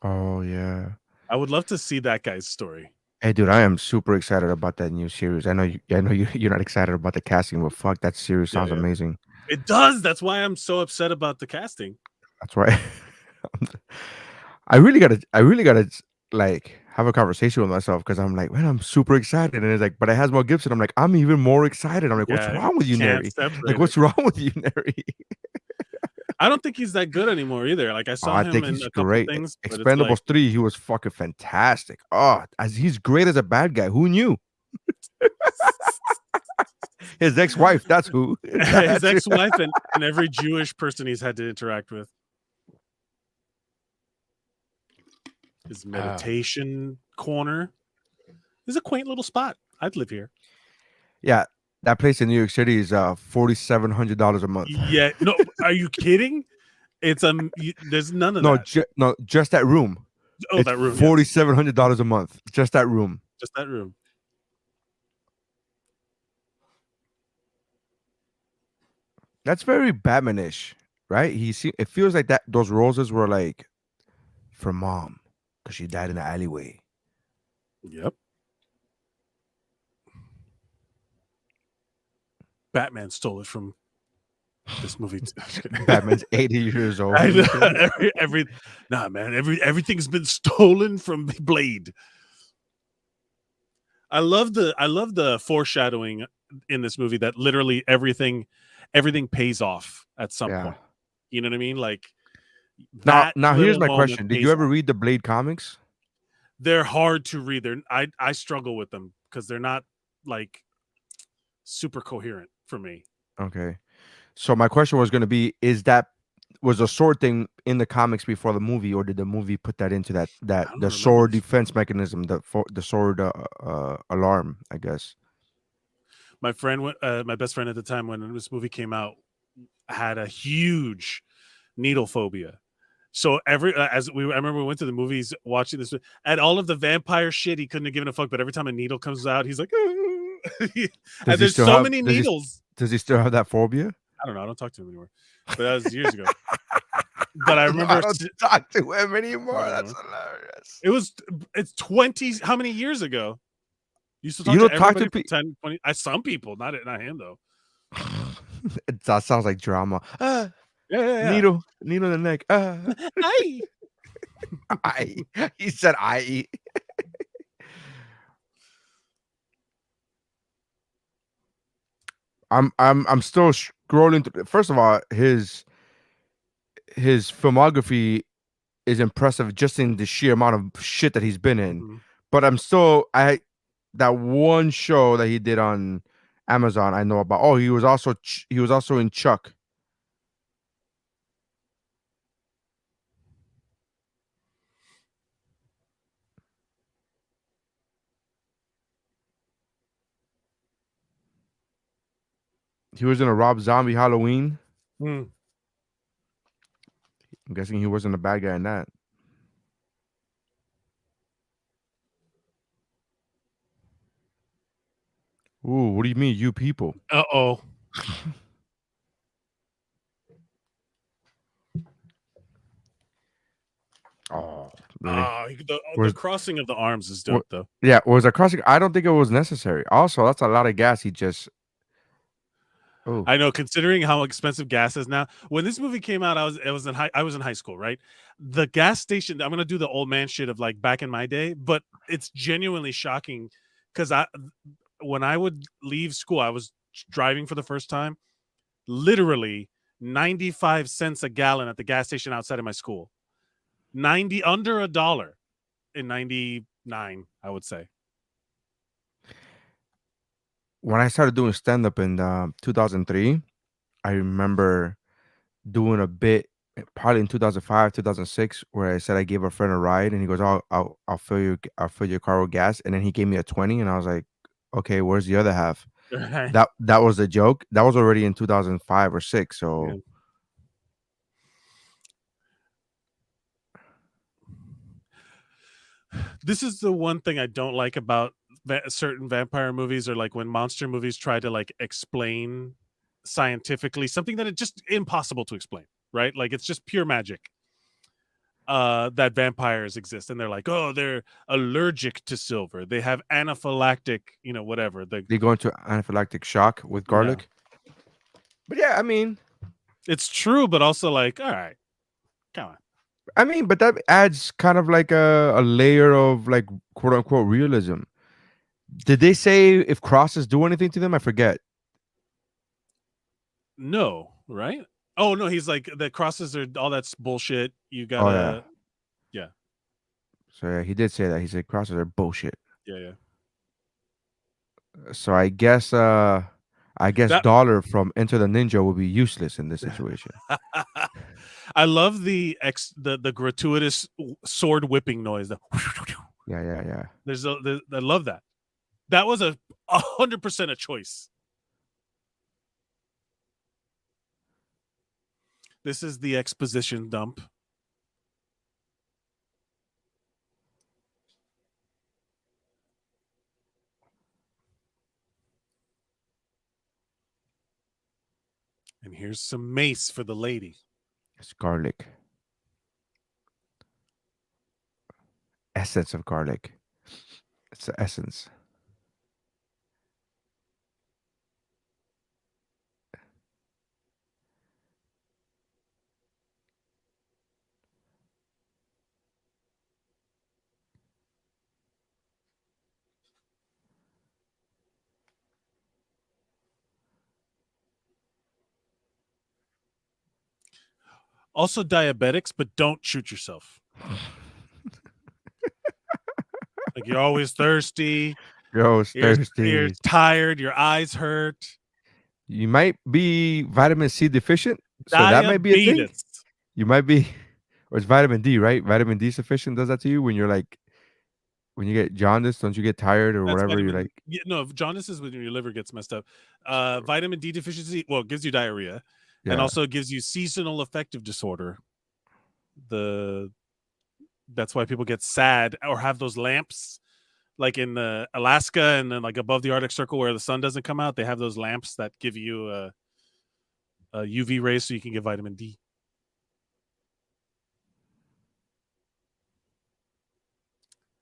Oh yeah. I would love to see that guy's story. Hey, dude, I am super excited about that new series. I know you're not excited about the casting, but fuck, that series sounds amazing. It does. That's why I'm so upset about the casting. That's right. I really gotta like have a conversation with myself because I'm like, man, I'm super excited, and it's like, but it has Mel Gibson. I'm like, I'm even more excited. I'm like, what's wrong with you, Neri? Like, what's wrong with you, Neri? I don't think he's that good anymore either. Like I saw him in a couple things. Expendables like... 3, he was fucking fantastic. Oh, he's great as a bad guy. Who knew? His ex-wife, that's who. His ex-wife and every Jewish person he's had to interact with. His meditation corner is a quaint little spot. I'd live here. Yeah, that place in New York City is $4,700 a month. Yeah, no, are you kidding? It's there's none of that. No, just that room. Oh, it's that room. $4,700 a month. Just that room. Just that room. That's very Batman-ish, right? It feels like that. Those roses were like for mom because she died in the alleyway. Yep. Batman stole it from this movie. Batman's 80 years old. Everything's been stolen from Blade. I love the foreshadowing in this movie that literally everything pays off at some point. You know what I mean? Like now here's my question. Did you ever read the Blade comics? They're hard to read. I struggle with them because they're not like super coherent for me. Okay. So my question was going to be, was the sword thing in the comics before the movie, or did the movie put that into that the sword defense mechanism, the sword alarm, I guess? My best friend at the time when this movie came out had a huge needle phobia. So I remember we went to the movies watching this, and all of the vampire shit, he couldn't have given a fuck. But every time a needle comes out, he's like, and there's so many needles. Does he still have that phobia? I don't know. I don't talk to him anymore. But that was years ago. But I remember I don't talk to him anymore. That's hilarious. It's 20. How many years ago? You used to talk you to don't talk to people 10, 20. Some people, not him though. That sounds like drama. Yeah. Needle in the neck. Aye. Aye. He said aye. I'm still scrolling through. First of all, his filmography is impressive just in the sheer amount of shit that he's been in. Mm-hmm. But that one show that he did on Amazon I know about. Oh, he was also in Chuck. He was in a Rob Zombie Halloween. I'm guessing he wasn't a bad guy in that. Ooh, what do you mean, you people? Uh-oh. Oh, really? The crossing of the arms is dope, though. Yeah, was a crossing? I don't think it was necessary. Also, that's a lot of gas. He just Oh, I know, considering how expensive gas is now. When this movie came out, I was in high school, right? The gas station. I'm gonna do the old man shit of like back in my day, but it's genuinely shocking because when I would leave school, I was driving for the first time. Literally 95 cents a gallon at the gas station outside of my school. Under $1 in 99, I would say. when I started doing stand up in 2003, I remember doing a bit probably in 2005, 2006, where I said I gave a friend a ride, and he goes, I'll fill your car with gas," and then he gave me a 20, and I was like, "Okay, where's the other half?" Right. That was the joke. That was already in 2005 or 6. So Yeah. This is the one thing I don't like about certain vampire movies, or like when monster movies try to like explain scientifically something that it's just impossible to explain, right? Like it's just pure magic. That vampires exist, and they're like, oh, they're allergic to silver. They have anaphylactic, whatever. they go into anaphylactic shock with Yeah. garlic. But yeah, I mean, It's true, but also like, all right, come on. but that adds kind of like a layer of like quote unquote realism. Did they say if crosses do anything to them? I forget. No, right? Oh no, he's like the crosses are all that's bullshit. You Oh yeah. gotta, yeah. So yeah, he did say that. He said crosses are bullshit. Yeah. So I guess That- Dollar from Enter the Ninja will be useless in this situation. I love the gratuitous sword whipping noise. Yeah. I love that. That was 100% a choice. This is the exposition dump. And here's some mace for the lady. It's garlic. Essence of garlic. It's the essence. Also diabetics, but don't shoot yourself. Like you're always thirsty. You're always thirsty. You're tired. Your eyes hurt. You might be vitamin C deficient, so that might be a thing. You might be, or it's vitamin D, right? Vitamin D sufficient does that to you when you're like, when you get jaundice, don't you get tired or whatever? You're like, no, jaundice is when your liver gets messed up. Vitamin D deficiency, well, it gives you diarrhea, and yeah. also gives you seasonal affective disorder. That's why people get sad or have those lamps, like in Alaska and then like above the Arctic Circle where the sun doesn't come out. They have those lamps that give you a UV rays so you can get vitamin D.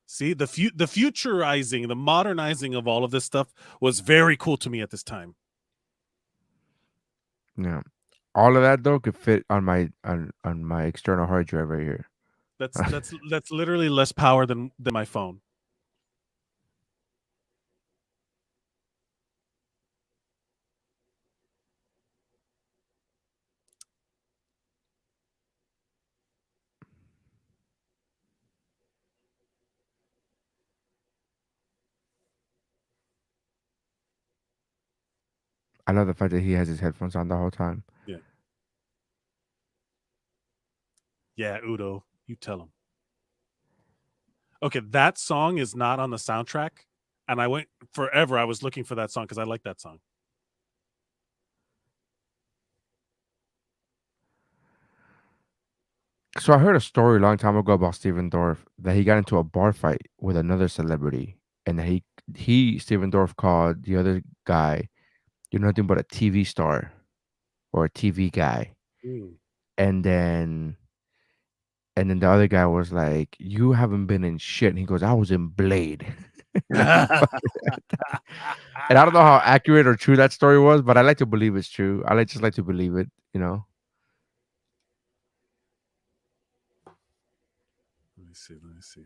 See, the futurizing, the modernizing of all of this stuff was very cool to me at this time. Yeah, all of that though could fit on my external hard drive right here. That's literally less power than my phone. I love the fact that he has his headphones on the whole time. Yeah, Udo, you tell him. Okay, that song is not on the soundtrack, and I went forever. I was looking for that song because I like that song. So I heard a story a long time ago about Steven Dorff that he got into a bar fight with another celebrity, and that Steven Dorff called the other guy, "You're nothing but a TV star or a TV guy," and then the other guy was like, "You haven't been in shit," and he goes, "I was in Blade." And I don't know how accurate or true that story was, but I like to believe it's true. Just like to believe it, you know. Let me see. Let me see.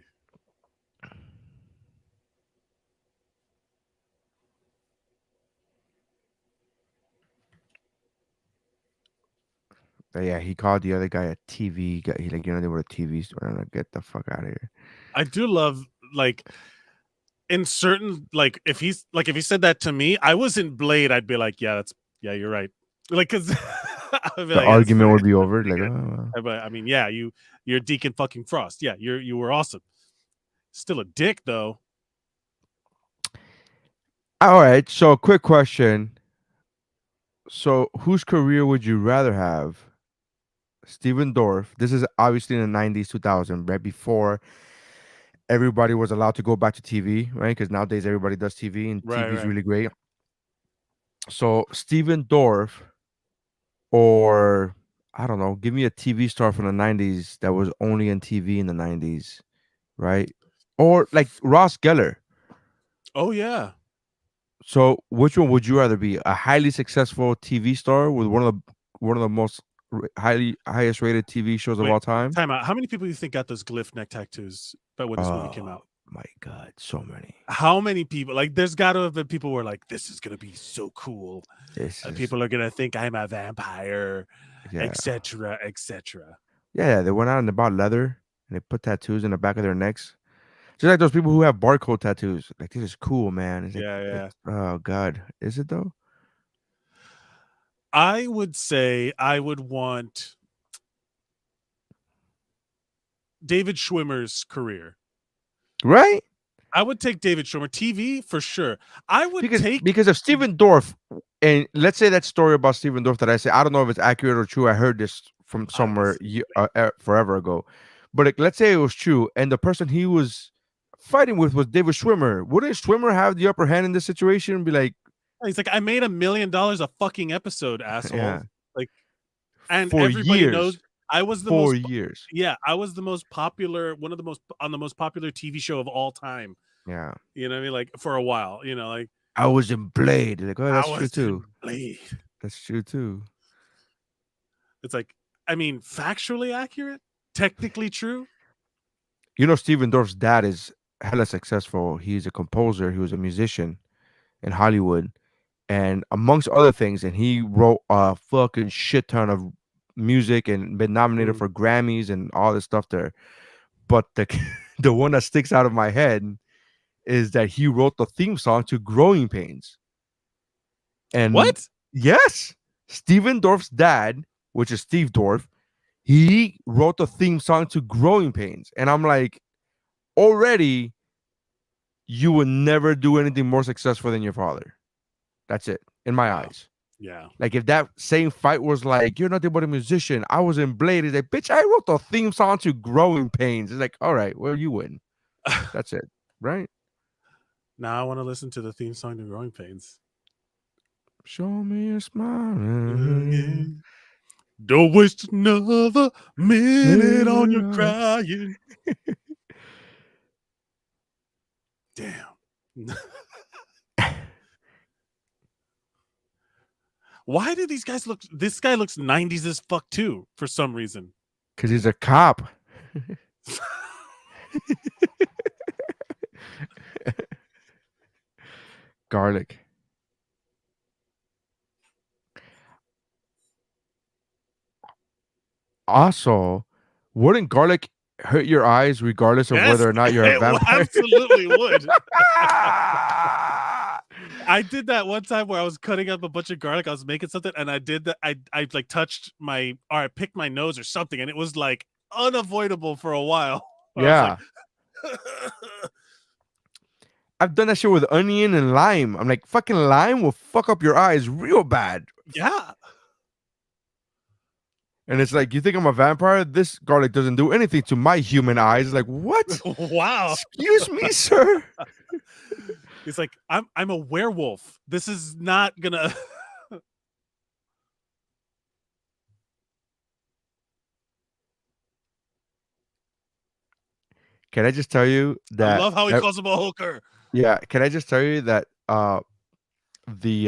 But yeah, he called the other guy a TV guy. He like, they were a TV store. I'm like, get the fuck out of here. I do love like in certain like if he said that to me, I was in Blade, I'd be like, yeah, you're right. Like, cause The argument would be over. Like, but I mean, yeah, you're Deacon fucking Frost. Yeah, you were awesome. Still a dick though. All right. So, quick question. So, whose career would you rather have? Steven Dorff. This is obviously in the 90s, 2000, right before everybody was allowed to go back to TV, right? Because nowadays everybody does TV and TV is really great. So, Steven Dorff, or I don't know, give me a TV star from the 90s that was only in TV in the 90s, right? Or like Ross Geller. Oh, yeah. So, which one would you rather be? A highly successful TV star with one of the most highest rated TV shows of all time? Time out. How many people do you think got those glyph neck tattoos when this movie came out? My God, so many. How many people? Like, there's got to have been people who were like, "This is gonna be so cool." People are gonna think I'm a vampire, etc., etc. Yeah, they went out and they bought leather and they put tattoos in the back of their necks. Just like those people who have barcode tattoos. Like, this is cool, man. It's yeah. Oh God, is it though? I would say I would want David Schwimmer's career. Right? I would take David Schwimmer. TV for sure. I would because of Steven Dorff, and let's say that story about Steven Dorff that I say, I don't know if it's accurate or true. I heard this from somewhere forever ago, but let's say it was true, and the person he was fighting with was David Schwimmer. Wouldn't Schwimmer have the upper hand in this situation and be like, he's like, I made $1 million a fucking episode, asshole. Yeah. Like, and for everybody years. knows I was the 4 most years. Yeah, I was the most popular, on the most popular TV show of all time. Yeah. You know what I mean? Like, for a while, like I was in Blade. Like, oh, that's true too. Blade. That's true too. It's like, I mean, factually accurate, technically true. Steven Dorff's dad is hella successful. He's a composer. He was a musician in Hollywood, and amongst other things, and he wrote a fucking shit ton of music and been nominated for Grammys and all this stuff there. But the one that sticks out of my head is that he wrote the theme song to Growing Pains. And what? Yes, Steven Dorff's dad, which is Steve Dorff, he wrote the theme song to Growing Pains. And I'm like, already, you would never do anything more successful than your father. That's it, in my eyes. Yeah. Like, if that same fight was like, you're nothing but a musician, I was in Blade, it's like, bitch, I wrote the theme song to Growing Pains. It's like, all right, well, you win. That's it, right? Now I want to listen to the theme song to Growing Pains. Show me a smile. Don't waste another minute on your crying. Damn. Why do these guys look? This guy looks 90s as fuck too, for some reason. Because he's a cop. Garlic. Also, wouldn't garlic hurt your eyes regardless of whether or not you're a vampire? Absolutely would. I did that one time where I was cutting up a bunch of garlic. I was making something, and I did that. I like touched I picked my nose or something, and it was like unavoidable for a while. Yeah. I've done that shit with onion and lime. I'm like, fucking lime will fuck up your eyes real bad. Yeah. And it's like, you think I'm a vampire? This garlic doesn't do anything to my human eyes. Like, what? Wow. Excuse me, sir. It's like, I'm a werewolf. This is not gonna. Can I just tell you that? I love how he calls him a hooker. Yeah. Can I just tell you that the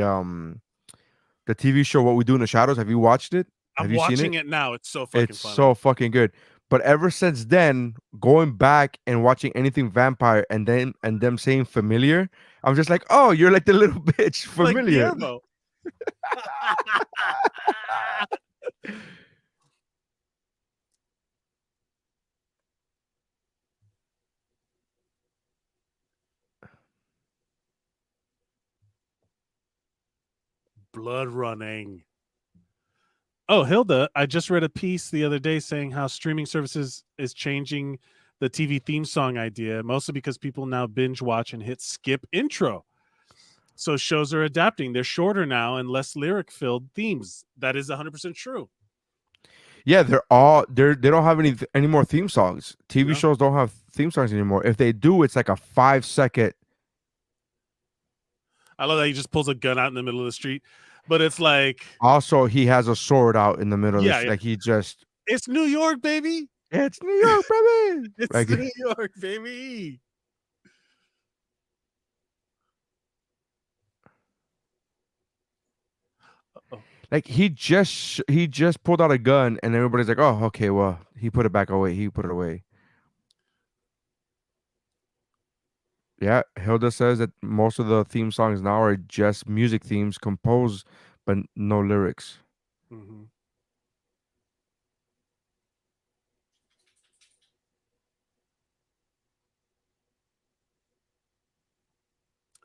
TV show What We Do in the Shadows? Have you watched it? Have I'm you seen watching it? it now. It's so fucking It's funny. so fucking good. But ever since then, going back and watching anything vampire and them saying familiar, I'm just like, oh, you're like the little bitch, familiar. Like Guillermo. Blood running. Oh, Hilda, I just read a piece the other day saying how streaming services is changing the TV theme song idea, mostly because people now binge watch and hit skip intro. So shows are adapting. They're shorter now and less lyric filled themes. That is 100% true. Yeah, they don't have any more theme songs. TV shows don't have theme songs anymore. If they do, it's like a 5-second. I love that he just pulls a gun out in the middle of the street, but it's like Also, he has a sword out in the middle. Yeah, of yeah. Like he just. It's New York, baby. It's New York, baby. It's Like, New York, baby. like he just pulled out a gun, and everybody's like, "Oh, okay, well, he put it back away. He put it away." Yeah, Hilda says that most of the theme songs now are just music themes composed, but no lyrics. Mm-hmm.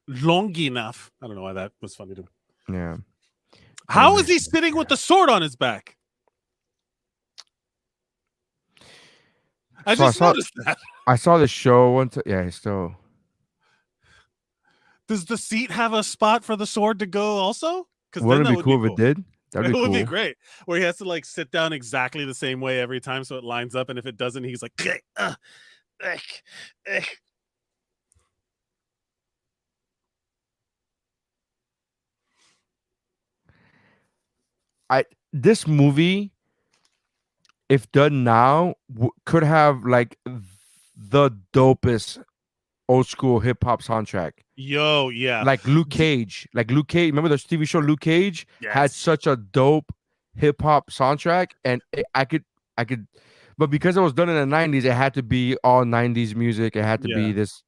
Long enough. I don't know why that was funny to me. Yeah. How is he sitting with the sword on his back? I just noticed that. I saw the show one time. Yeah, still. Does the seat have a spot for the sword to go also? Because Wouldn't it be cool if it did? That'd be cool. It would be great. Where he has to like sit down exactly the same way every time so it lines up. And if it doesn't, he's like, This movie, if done now, could have like the dopest old school hip hop soundtrack. Yo, yeah. Like Luke Cage. Remember the TV show Luke Cage? Yes. Had such a dope hip hop soundtrack, and I could, but because it was done in the 90s, it had to be all 90s music. It had to be this.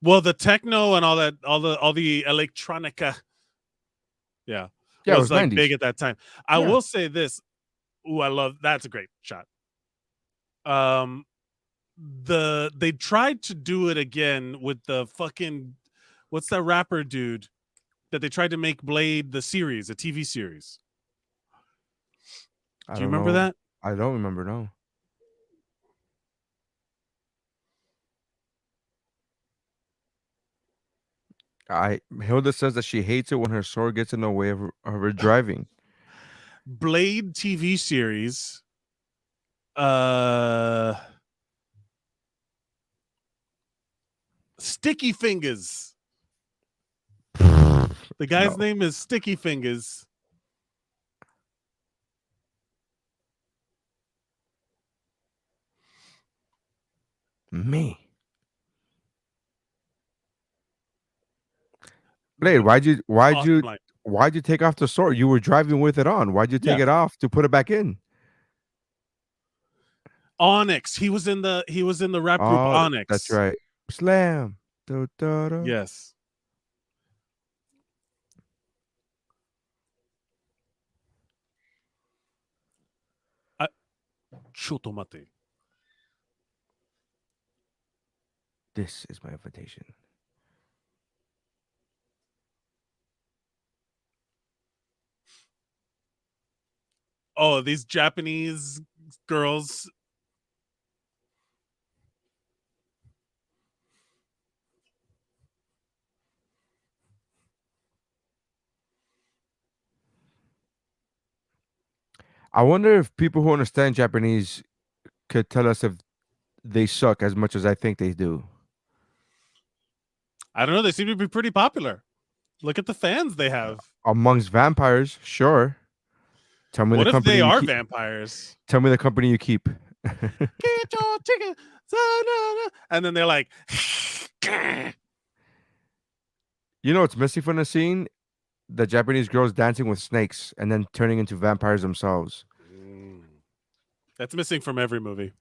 Well, the techno and all that, all the electronica. Yeah. Yeah, was it was like 90s. big at that time. I will say this. Ooh, I love that's a great shot. They tried to do it again with the fucking what's that rapper dude that they tried to make Blade the series, a TV series. Do you remember that? I don't remember, no. Hilda says that she hates it when her sword gets in the way of her driving. Blade TV series. Sticky Fingers. The guy's name is Sticky Fingers. Me. Blade, why'd you take off the sword? You were driving with it on. Why'd you take it off to put it back in? Onyx. He was in the rap group Onyx. That's right. Slam. Da. Yes. Chotomate. This is my invitation. Oh, these Japanese girls. I wonder if people who understand Japanese could tell us if they suck as much as I think they do. I don't know. They seem to be pretty popular. Look at the fans they have. Amongst vampires, sure. Tell me what the if company they are keep. vampires? Tell me the company you keep. Get your ticket. And then they're like, You know what's missing from the scene? The Japanese girls dancing with snakes and then turning into vampires themselves. that's missing from every movie.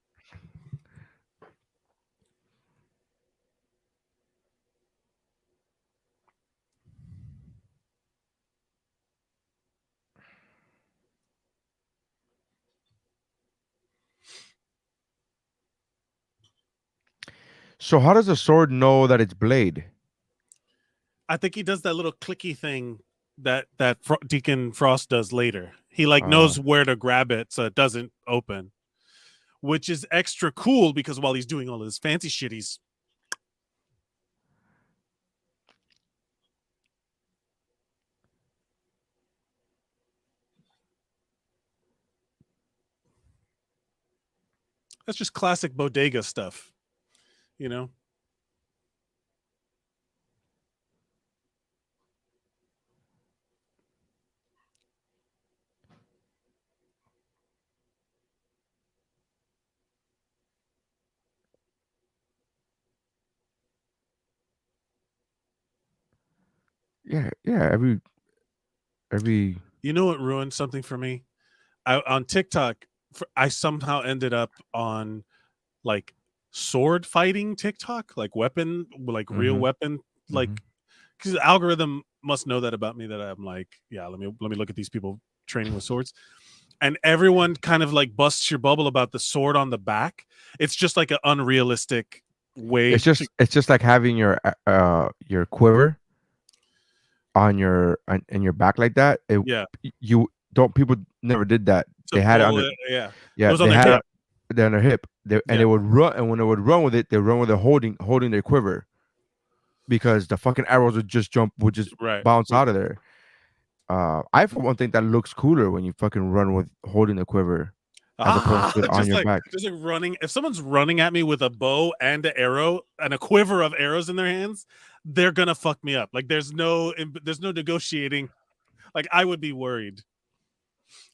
So how does a sword know that it's blade? I think he does that little clicky thing that Deacon Frost does later. He like knows where to grab it so it doesn't open, which is extra cool because while he's doing all this fancy shit, he's that's just classic bodega stuff, you know. Yeah. Every. You know what ruined something for me? On TikTok, I somehow ended up on like sword fighting TikTok, like weapon, like real weapon, like because the algorithm must know that about me that I'm like, yeah, let me look at these people training with swords, and everyone kind of like busts your bubble about the sword on the back. It's just like an unrealistic way. It's just like having your quiver on your in your back like that. You don't. People never did that. They had it on their, it was on their hip. They're on their hip. And they would run, and when they would run with it, they run with it holding their quiver, because the fucking arrows would just bounce out of there. I for one think that looks cooler when you fucking run with holding the quiver as opposed to on your back. Just like running. If someone's running at me with a bow and an arrow and a quiver of arrows in their hands, they're gonna fuck me up. Like there's no negotiating. Like I would be worried.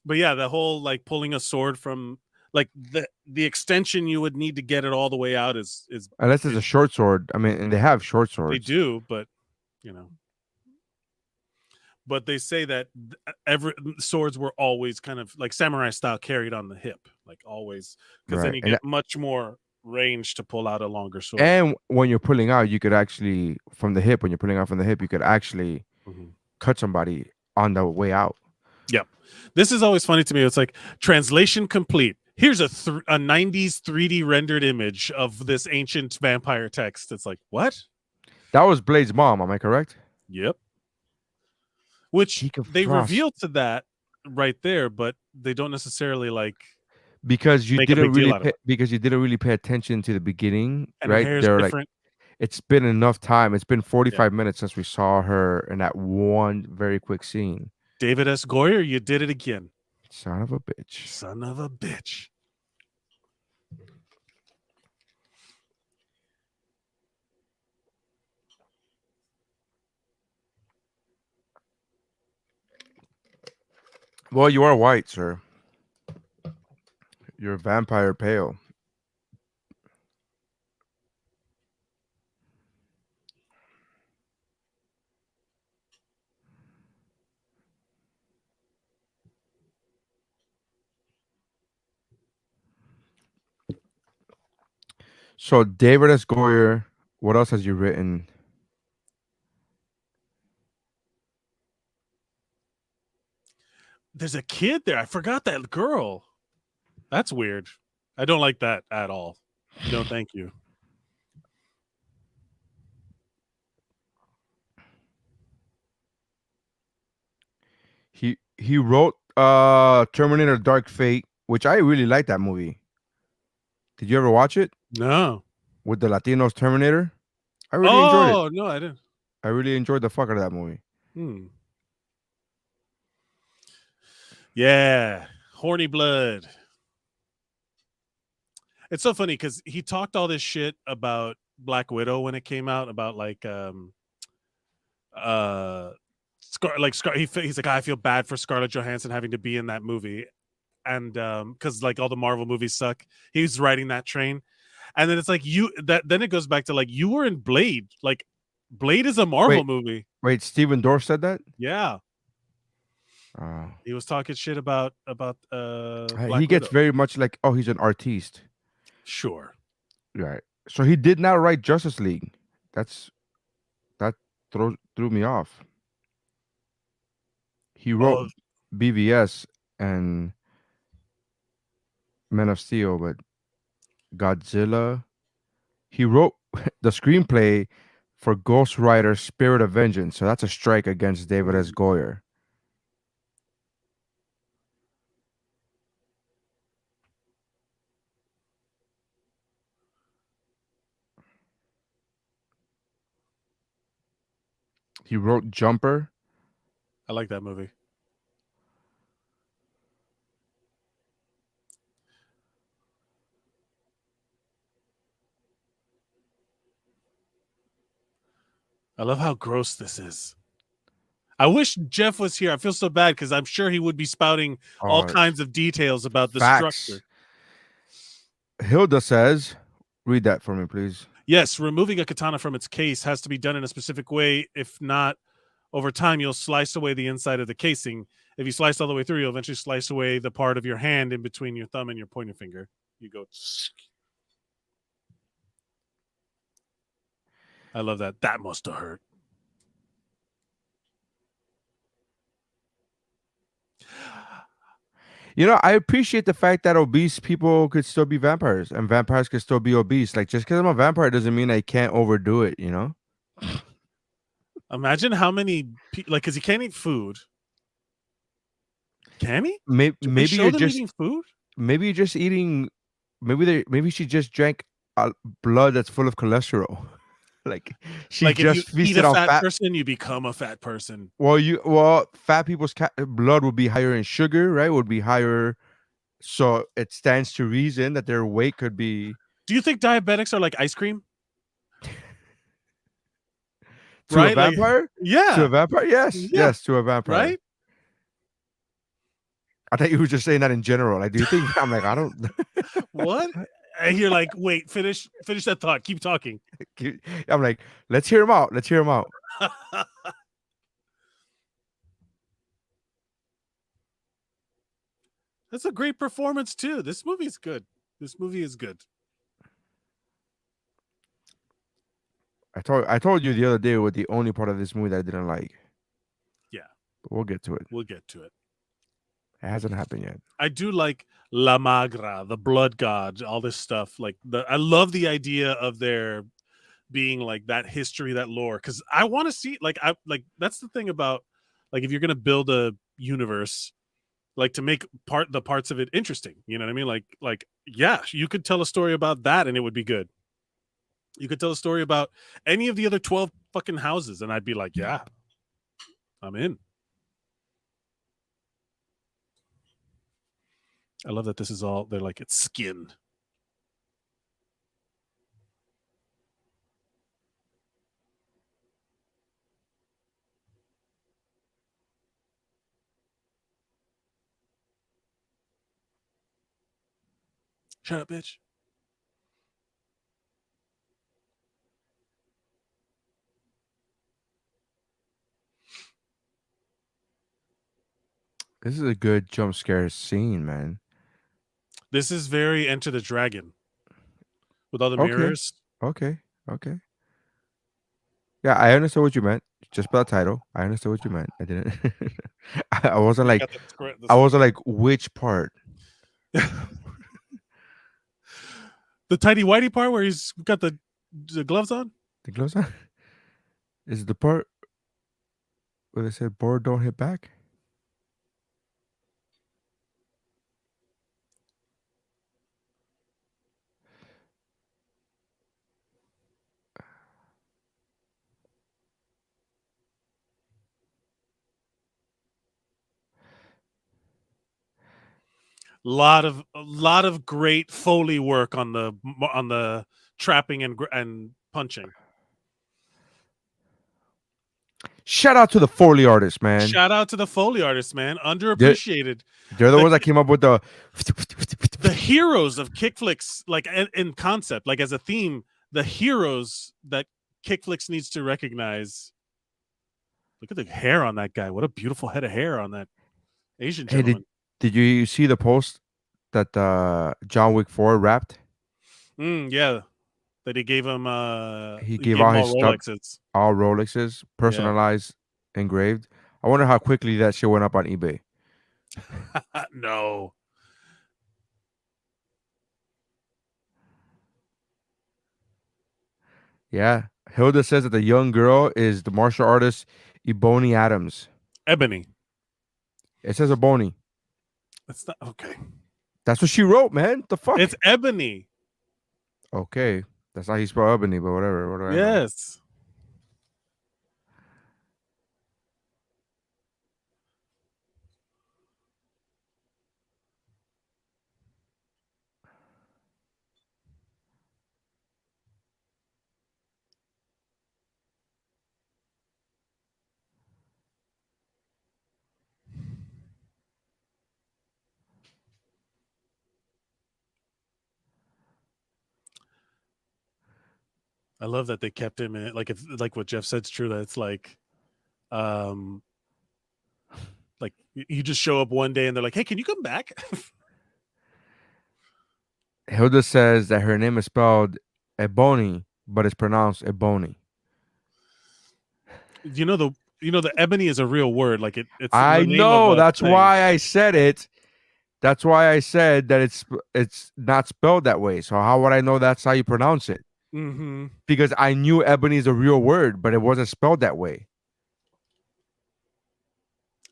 But yeah, the whole like pulling a sword from like the extension you would need to get it all the way out is unless it's a short sword. I mean, and they have short swords. They do, but you know. But they say that every swords were always kind of like samurai style, carried on the hip, like always, because then you get much more range to pull out a longer sword. And when you're pulling out, you could actually from the hip. When you're pulling out from the hip, you could actually cut somebody on the way out. Yep. This is always funny to me. It's like translation complete. Here's a 90s 3D rendered image of this ancient vampire text. It's like, what? That was Blade's mom. Am I correct? Yep. Which they reveal to that right there, but they don't necessarily like because you didn't really pay attention to the beginning, and right? They're like, it's been enough time. It's been 45 minutes since we saw her in that one very quick scene. David S. Goyer, you did it again. Son of a bitch. Son of a bitch. Well, you are white, sir. You're vampire pale. So, David S. Goyer, what else has you written? There's a kid there. I forgot that girl. That's weird. I don't like that at all. No, thank you. He wrote Terminator Dark Fate, which I really like that movie. Did you ever watch it? No. With the Latinos Terminator? I really enjoyed it. Oh, no, I didn't. I really enjoyed the fuck out of that movie. Yeah. Horny blood. It's so funny because he talked all this shit about Black Widow when it came out, about like he's like, I feel bad for Scarlett Johansson having to be in that movie. and because like all the Marvel movies suck, he's riding that train, and then it's like then it goes back to like you were in Blade. Like Blade is a Marvel movie. Wait, Steven Dorff said that? Yeah. Oh. He was talking shit about he gets very much like, oh, he's an artiste. Sure. Right. So he did not write Justice League. That threw me off. He wrote BVS and Men of Steel, but Godzilla. He wrote the screenplay for Ghost Rider Spirit of Vengeance. So that's a strike against David S. Goyer. He wrote Jumper. I like that movie. I love how gross this is. I wish Jeff was here. I feel so bad because I'm sure he would be spouting all kinds of details about the structure. Hilda says, read that for me, please. Yes, removing a katana from its case has to be done in a specific way. If not, over time, you'll slice away the inside of the casing. If you slice all the way through, you'll eventually slice away the part of your hand in between your thumb and your pointer finger. You go. I love that. That must have hurt. You know, I appreciate the fact that obese people could still be vampires and vampires could still be obese. Like, just because I'm a vampire doesn't mean I can't overdo it, you know? Imagine how many people, like, because he can't eat food. Can he? Maybe you're just eating food. Maybe you're just eating. Maybe she just drank blood that's full of cholesterol. Like she like just if you eat a fat person, you become a fat person. Well, fat people's blood would be higher in sugar, right? Would be higher, so it stands to reason that their weight could be. Do you think diabetics are like ice cream? To a vampire? Yeah. To a vampire? Yes. Yeah. Yes, to a vampire. Right? I thought you were just saying that in general. Like, do you think I'm like, I don't What? And you're like, wait, finish that thought. Keep talking. I'm like, let's hear him out. Let's hear him out. That's a great performance too. This movie is good. This movie is good. I told you the other day what the only part of this movie that I didn't like. Yeah. But we'll get to it. We'll get to it. It hasn't happened yet. I do like La Magra, the blood god, all this stuff. Like I love the idea of there being like that history, that lore. Because I want to see that's the thing about like if you're gonna build a universe, like to make the parts of it interesting. You know what I mean? Like yeah, you could tell a story about that and it would be good. You could tell a story about any of the other 12 fucking houses, and I'd be like, yeah, I'm in. I love that this is all, they're like, it's skin. Shut up, bitch. This is a good jump scare scene, man. This is very Enter the Dragon with all the mirrors. Okay. Yeah, I understood what you meant. Just by the title, I understood what you meant. I didn't. I wasn't like. I wasn't like which part. The tidy whitey part where he's got the gloves on. The gloves on. Is it the part where they said "board don't hit back"? A lot of great Foley work on the trapping and punching. Shout out to the Foley artists, man. Shout out to the Foley artists, man. They're Underappreciated. the ones that came up with the heroes of KickFllix, like in concept, like as a theme, the heroes that KickFllix needs to recognize. Look at the hair on that guy. What a beautiful head of hair on that Asian gentleman. Did you see the post that John Wick 4 rapped? Yeah. That he gave him he gave all his Rolexes. stuff, all Rolexes, personalized, engraved. I wonder how quickly that shit went up on eBay. No. Yeah. Hilda says that the young girl is the martial artist Ebony Adams. Ebony. It says Ebony. That's not okay. That's what she wrote, man. The fuck? It's Ebony. Okay. That's how he spelled Ebony, but whatever. Yes. I love that they kept him in it. Like, if like what Jeff said's true, that it's like you just show up one day and they're like, hey, can you come back? Hilda says that her name is spelled Ebony, but it's pronounced Ebony. You know the ebony is a real word. Like it's. I know. That's why I said it. That's why I said that it's not spelled that way. So how would I know that's how you pronounce it? Mm-hmm. Because I knew ebony is a real word, but it wasn't spelled that way.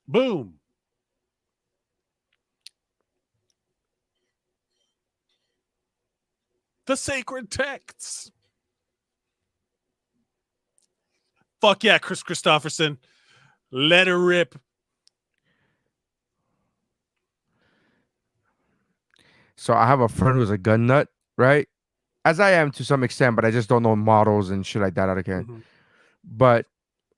Boom. The sacred texts. Fuck yeah, Chris Christopherson. Let her rip. So I have a friend who's a gun nut, right? As I am to some extent, but I just don't know models and shit like that out of can. Mm-hmm. But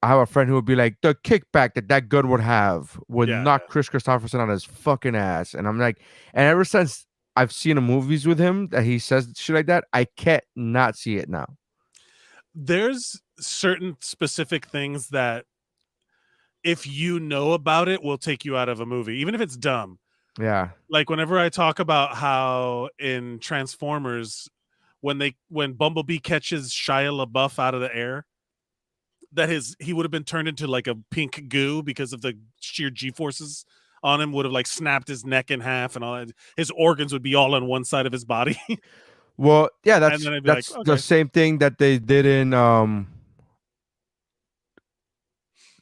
I have a friend who would be like, the kickback that gun would have would knock Chris Christopherson on his fucking ass. And I'm like, and ever since I've seen the movies with him that he says shit like that, I can't not see it now. There's certain specific things that if you know about it will take you out of a movie, even if it's dumb. Yeah. Like whenever I talk about how in Transformers, when Bumblebee catches Shia LaBeouf out of the air, that he would have been turned into like a pink goo because of the sheer G-forces on him, would have like snapped his neck in half and all that. His organs would be all on one side of his body. Well, yeah, that's like, okay. the same thing that they did in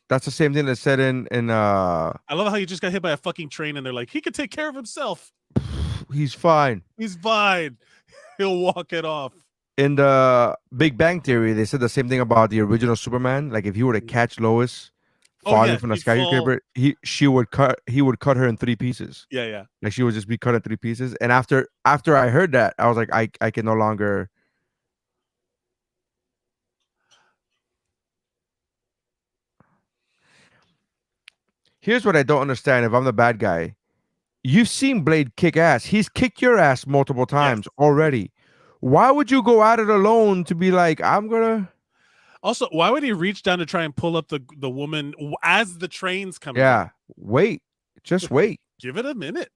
that's the same thing that said in I love how you just got hit by a fucking train and they're like, he can take care of himself. He's fine. He's fine. He'll walk it off. In the Big Bang Theory, they said the same thing about the original Superman. Like if he were to catch Lois falling from the skyscraper, he would cut her in 3 pieces. Yeah. Like she would just be cut in 3 pieces. And after I heard that, I was like, I can no longer. Here's what I don't understand. If I'm the bad guy, you've seen Blade kick ass. He's kicked your ass multiple times already. Why would you go at it alone to be like, I'm gonna? Also, why would he reach down to try and pull up the woman as the train's coming? Yeah, wait. Just wait. Give it a minute.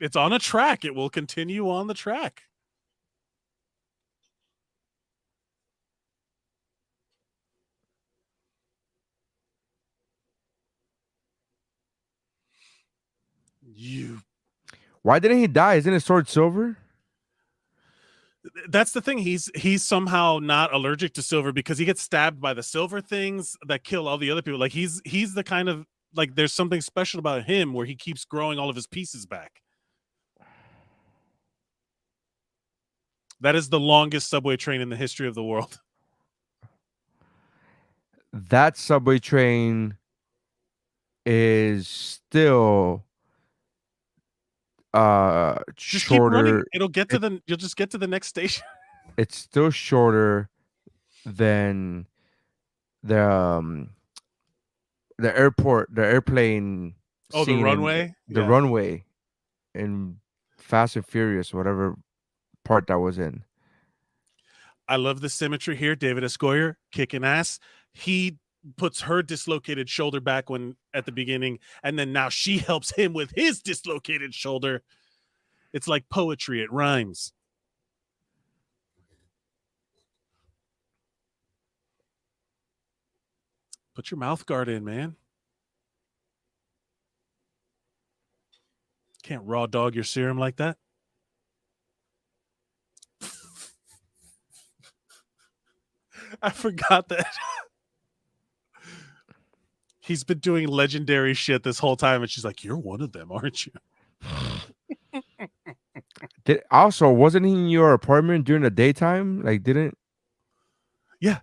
It's on a track. It will continue on the track. Why didn't he die? Isn't his sword silver? That's the thing. He's somehow not allergic to silver because he gets stabbed by the silver things that kill all the other people. Like he's the kind of like there's something special about him where he keeps growing all of his pieces back. That is the longest subway train in the history of the world. That subway train is still just shorter. It'll get to you'll just get to the next station. It's still shorter than the the airport, the airplane Oh, the scene in runway. the Yeah. runway in Fast and Furious, whatever part that was in. I love the symmetry here. David Escoyer kicking ass. He puts her dislocated shoulder back when at the beginning, and then now she helps him with his dislocated shoulder. It's like poetry. It rhymes. Put your mouth guard in, man. Can't raw dog your serum like that. I forgot that. He's been doing legendary shit this whole time, and she's like, "You're one of them, aren't you?" Also, wasn't he in your apartment during the daytime? Like, didn't? Yeah.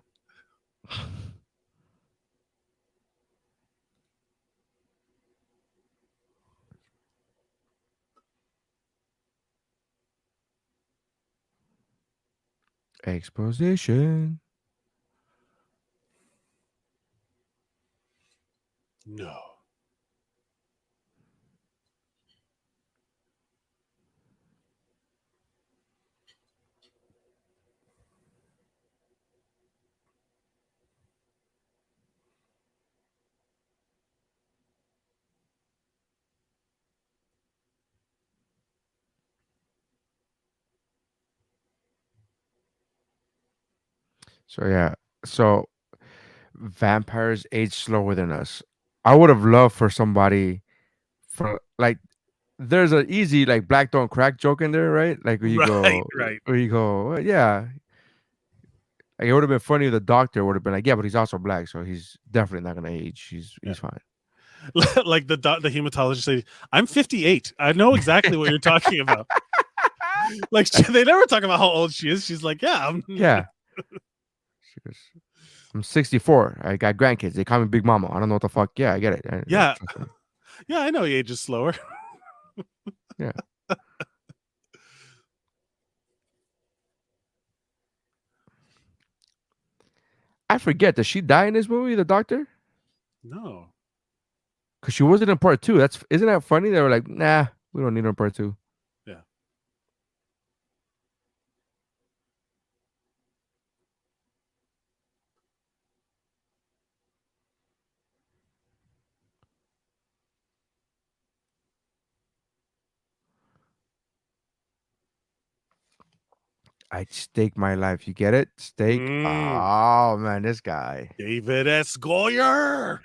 Exposition. No. So yeah, so vampires age slower than us. I would have loved for somebody for like there's an easy like black don't crack joke in there, right? Like where you Right, go, right. where you go, "Well, yeah." Like it would have been funny if the doctor would have been like, yeah, but he's also black, so he's definitely not gonna age. He's fine. Like the hematologist say, "I'm 58. I know exactly what you're talking about." Like they never talk about how old she is. She's like, "Yeah, Yeah. She goes, I'm 64. I got grandkids. They call me Big Mama. I don't know what the fuck. Yeah, I get it. Yeah, yeah, I know he ages slower." Yeah. I forget. Does she die in this movie? The doctor? No. Because she wasn't in part 2. Isn't that funny? They were like, nah, we don't need her in part 2. Yeah. I'd stake my life. You get it? Stake. Oh man, this guy. David S. Goyer.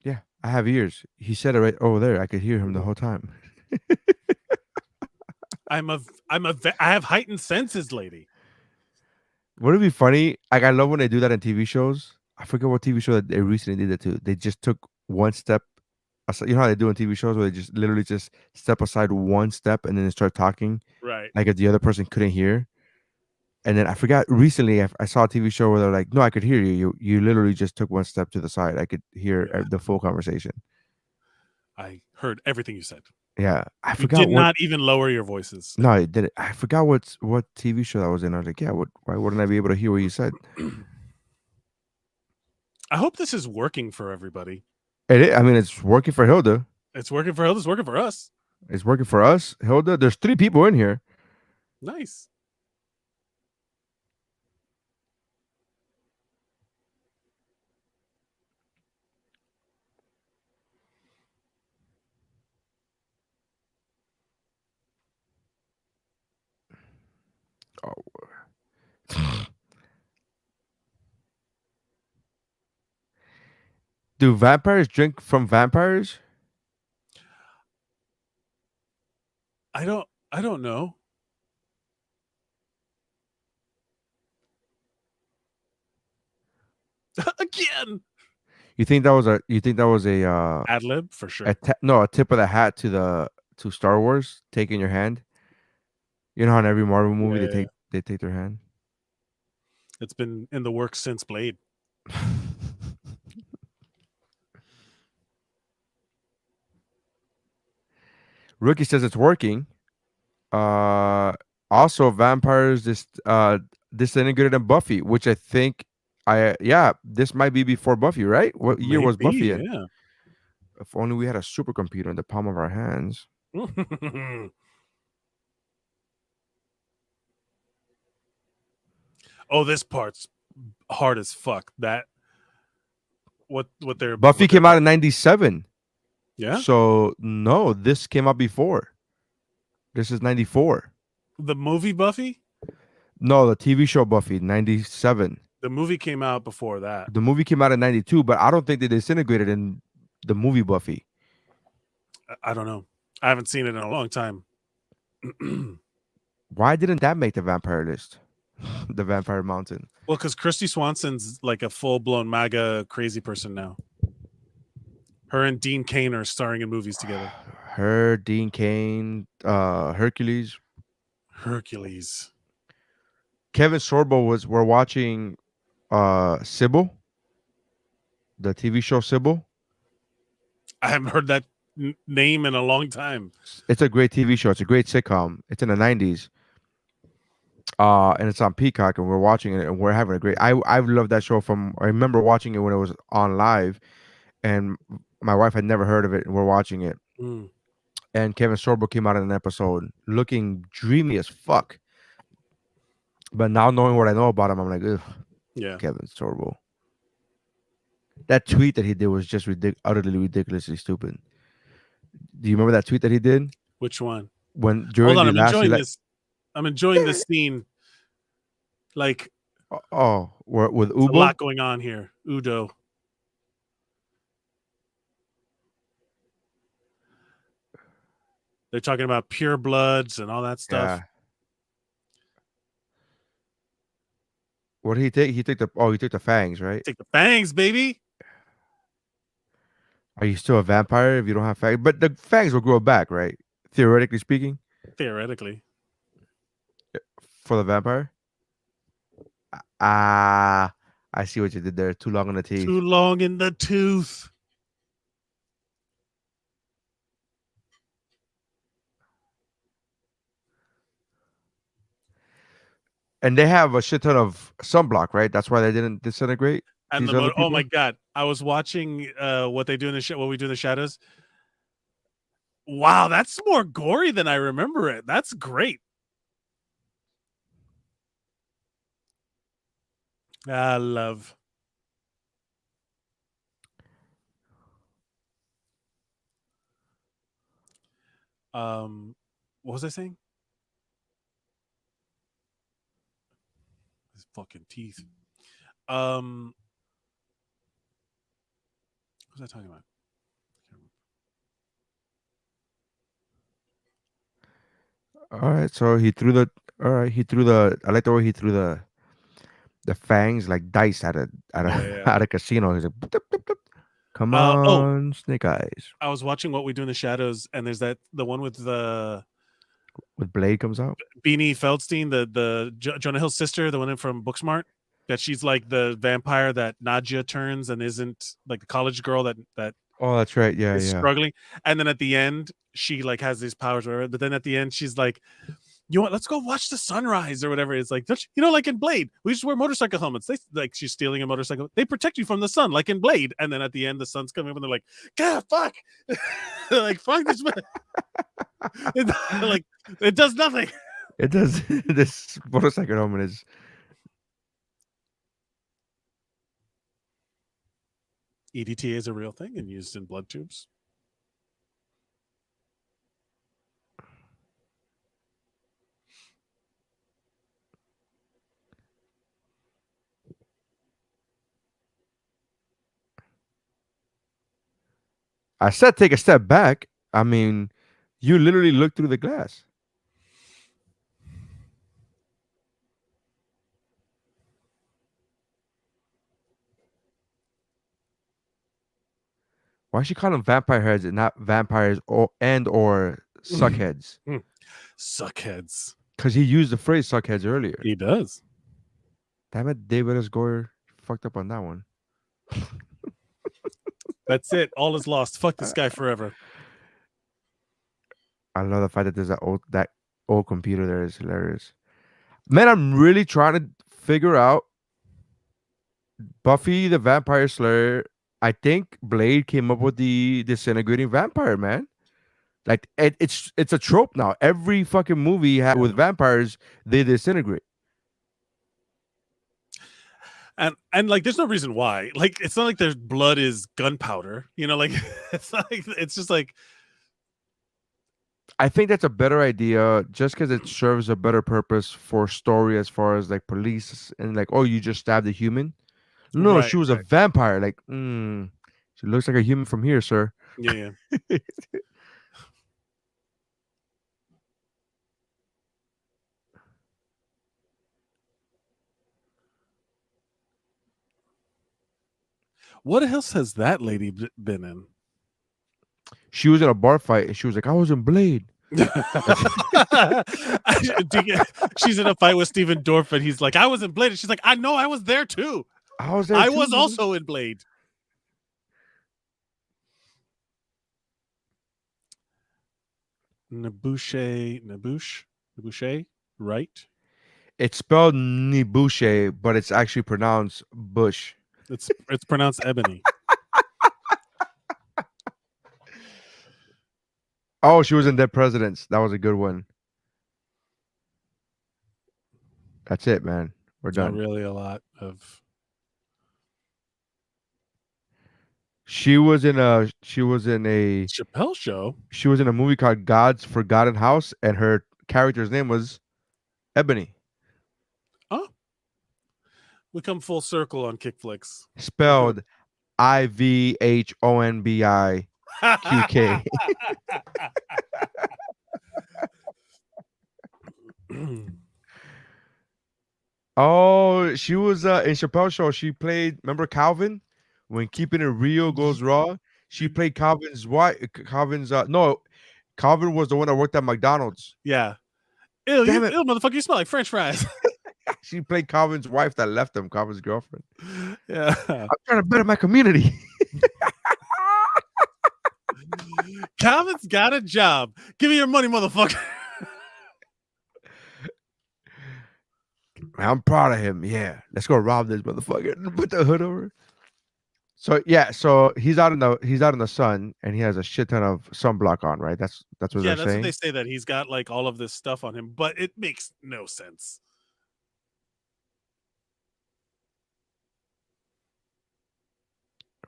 Yeah, I have ears. He said it right over there. I could hear him the whole time. I have heightened senses, lady. Would it be funny? Like I love when they do that in TV shows. I forget what TV show that they recently did that to. They just took one step. You know how they do in TV shows where they just literally just step aside one step and then they start talking. Right. Like if the other person couldn't hear. And then I forgot recently I saw a TV show where they're like, no, I could hear you. You literally just took one step to the side. I could hear the full conversation. I heard everything you said. Yeah, I You forgot. did not even lower your voices. No, it didn't. I forgot what TV show that was in. I was like, yeah, why wouldn't I be able to hear what you said? I hope this is working for everybody. I mean, it's working for Hilda. It's working for Hilda. It's working for us. It's working for us, Hilda. There's 3 people in here. Nice. Do vampires drink from vampires? I don't know. Again. You think that was a ad lib for sure? A tip of the hat to Star Wars, taking your hand. You know how in every Marvel movie they take their hand. It's been in the works since Blade. Rookie says it's working. Also, vampires disintegrated in Buffy, which I think this might be before Buffy, right? What year was Buffy in? Yeah. If only we had a supercomputer in the palm of our hands. Oh, this part's hard as fuck. That what they're Buffy came out in 97. Yeah. So no, this came out before. This is 94. The movie Buffy? No, the TV show Buffy, 97. The movie came out before that. The movie came out in 92, but I don't think they disintegrated in the movie Buffy. I don't know. I haven't seen it in a long time. Why didn't that make the vampire list? The Vampire Mountain. Well, because Christy Swanson's like a full-blown MAGA crazy person now. Her and Dean Cain are starring in movies together. Her, Dean Cain, Hercules. Kevin Sorbo we're watching Sybil, the TV show Sybil. I haven't heard that name in a long time. It's a great TV show. It's a great sitcom. It's in the 90s. And it's on Peacock, and we're watching it, and we're having a great. I've loved that show I remember watching it when it was on live, and my wife had never heard of it, and we're watching it. And Kevin Sorbo came out in an episode looking dreamy as fuck. But now knowing what I know about him, I'm like, ugh, yeah, Kevin Sorbo. That tweet that he did was just utterly ridiculously stupid. Do you remember that tweet that he did? Which one? When during Hold on, the I'm last enjoying this. I'm enjoying this scene. Like, with Udo? Ubo? A lot going on here. Udo. They're talking about pure bloods and all that stuff. Yeah. What did he take? He took the fangs, right? Take the fangs, baby. Are you still a vampire if you don't have fangs? But the fangs will grow back, right? Theoretically speaking. Theoretically. For the vampire? I see what you did there. Too long in the teeth. Too long in the tooth. And they have a shit ton of sunblock, right? That's why they didn't disintegrate. And oh my god, I was watching what they do in the what we do in the shadows. Wow, that's more gory than I remember it. That's great. I love. What was I saying? His fucking teeth. What was I talking about? All right, so he threw the. I like the way he threw the fangs like dice at a casino. He's like, "Boop, boop, boop." Come on, Snake Eyes. I was watching What We Do in the Shadows, and there's the one with Blade comes out. Beanie Feldstein, the Jonah Hill's sister, the one from Booksmart, that she's like the vampire that Nadja turns and isn't like the college girl that Oh, that's right. Yeah, is yeah. struggling. And then at the end, she like has these powers, or whatever. But then at the end, she's like, "You want? Let's go watch the sunrise or whatever." It's like, like in Blade, we just wear motorcycle helmets. They like she's stealing a motorcycle. They protect you from the sun, like in Blade. And then at the end, the sun's coming up, and they're like, "God, fuck!" They're like, "Fuck this!" Like it does nothing. It does. This motorcycle helmet is. EDTA is a real thing and used in blood tubes. I said take a step back. I mean, you literally look through the glass. Why she call them vampire heads and not vampires or suckheads? Suckheads. Because he used the phrase suckheads earlier. He does. Damn it, David S. Goyer fucked up on that one. That's it. All is lost. Fuck this guy forever. I love the fact that there's that old computer there is hilarious. Man, I'm really trying to figure out Buffy the Vampire Slayer. I think Blade came up with the disintegrating vampire, man. Like it's a trope now. Every fucking movie with vampires, they disintegrate. And like there's no reason why. Like it's not like their blood is gunpowder. You know, like it's just like I think that's a better idea just because it serves a better purpose for story as far as like police and like, oh, you just stabbed a human. No, Right, she was a vampire. Like, she looks like a human from here, sir. Yeah. What else has that lady been in? She was in a bar fight and she was like, I was in Blade. She's in a fight with Steven Dorff and he's like, I was in Blade. And she's like, I know, I was there too. I was there I too, was man. also in Blade. Nabuche, right? It's spelled Nibuche, but it's actually pronounced Bush. It's pronounced Ebony. Oh, she was in Dead Presidents. That was a good one. That's it, man. We're done. Not really a lot of. She was in a Chappelle Show. She was in a movie called God's Forgotten House, and her character's name was Ebony. Oh, we come full circle on KickFllix. Spelled IVHONBIQK. Oh, she was in Chappelle Show. She played. Remember Calvin when Keeping It Real goes raw? She played Calvin's wife. Calvin's no, Calvin was the one that worked at McDonald's. Yeah. Ew, ew, motherfucker, you smell like French fries. She played Calvin's wife that left him, Calvin's girlfriend. Yeah. I'm trying to better my community. Calvin's got a job. Give me your money, motherfucker. I'm proud of him. Yeah. Let's go rob this motherfucker. Put the hood over. So yeah, so he's out in the sun and he has a shit ton of sunblock on, right? That's what they're saying. What they say, that he's got like all of this stuff on him, but it makes no sense.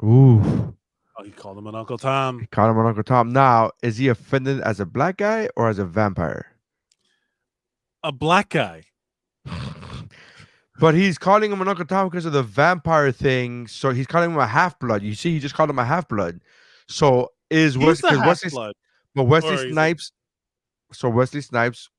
Ooh. Oh, he called him an Uncle Tom. He called him an Uncle Tom. Now, is he offended as a black guy or as a vampire? A black guy. But he's calling him an Uncle Tom because of the vampire thing. So he's calling him a half-blood. You see, he just called him a half-blood. So is Wesley Snipes? So Wesley Snipes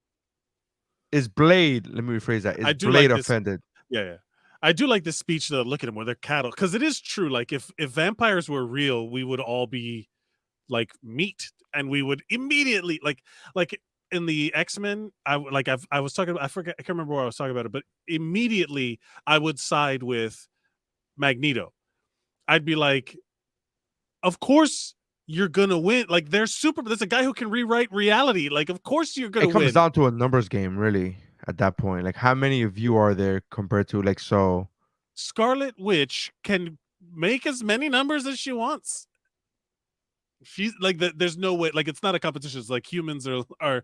is Blade. Let me rephrase that. Is Blade offended? Yeah. I do like this speech though. Look at him with their cattle, because it is true. Like if vampires were real, we would all be like meat, and we would immediately like in the X-Men. I was talking about, I forget, I can't remember where I was talking about it, but immediately I would side with Magneto. I'd be like, of course you're gonna win. Like there's a guy who can rewrite reality. Like of course you're gonna win. It comes down to a numbers game, really. At that point, like how many of you are there compared to like so? Scarlet Witch can make as many numbers as she wants. She's like there's no way. Like it's not a competition. It's like humans are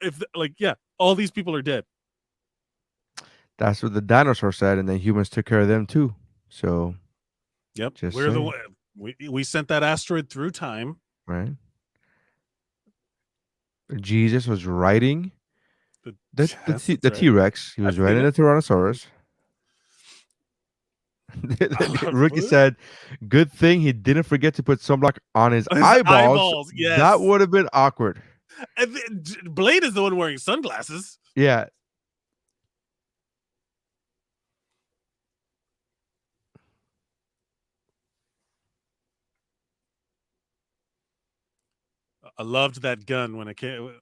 if like all these people are dead. That's what the dinosaur said, and then humans took care of them too. So, yep, we're the one. We sent that asteroid through time. Right. Jesus was riding the T-Rex. He was riding the Tyrannosaurus. Ricky said, "Good thing he didn't forget to put sunblock on his eyeballs. Yes. That would have been awkward." And Blade is the one wearing sunglasses. Yeah. I loved that gun when it came.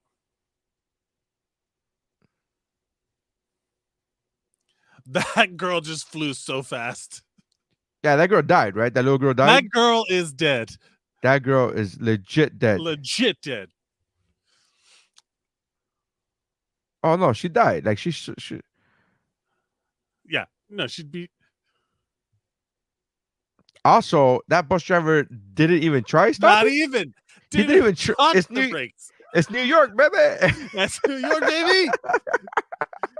That girl just flew so fast. Yeah, that girl died, right? That little girl died. That girl is dead. That girl is legit dead. Legit dead. Oh no, she died. Like she. Yeah, no, she'd be. Also, that bus driver didn't even try Not stopping. even. He didn't even try. It's It's New York, baby. That's New York, baby.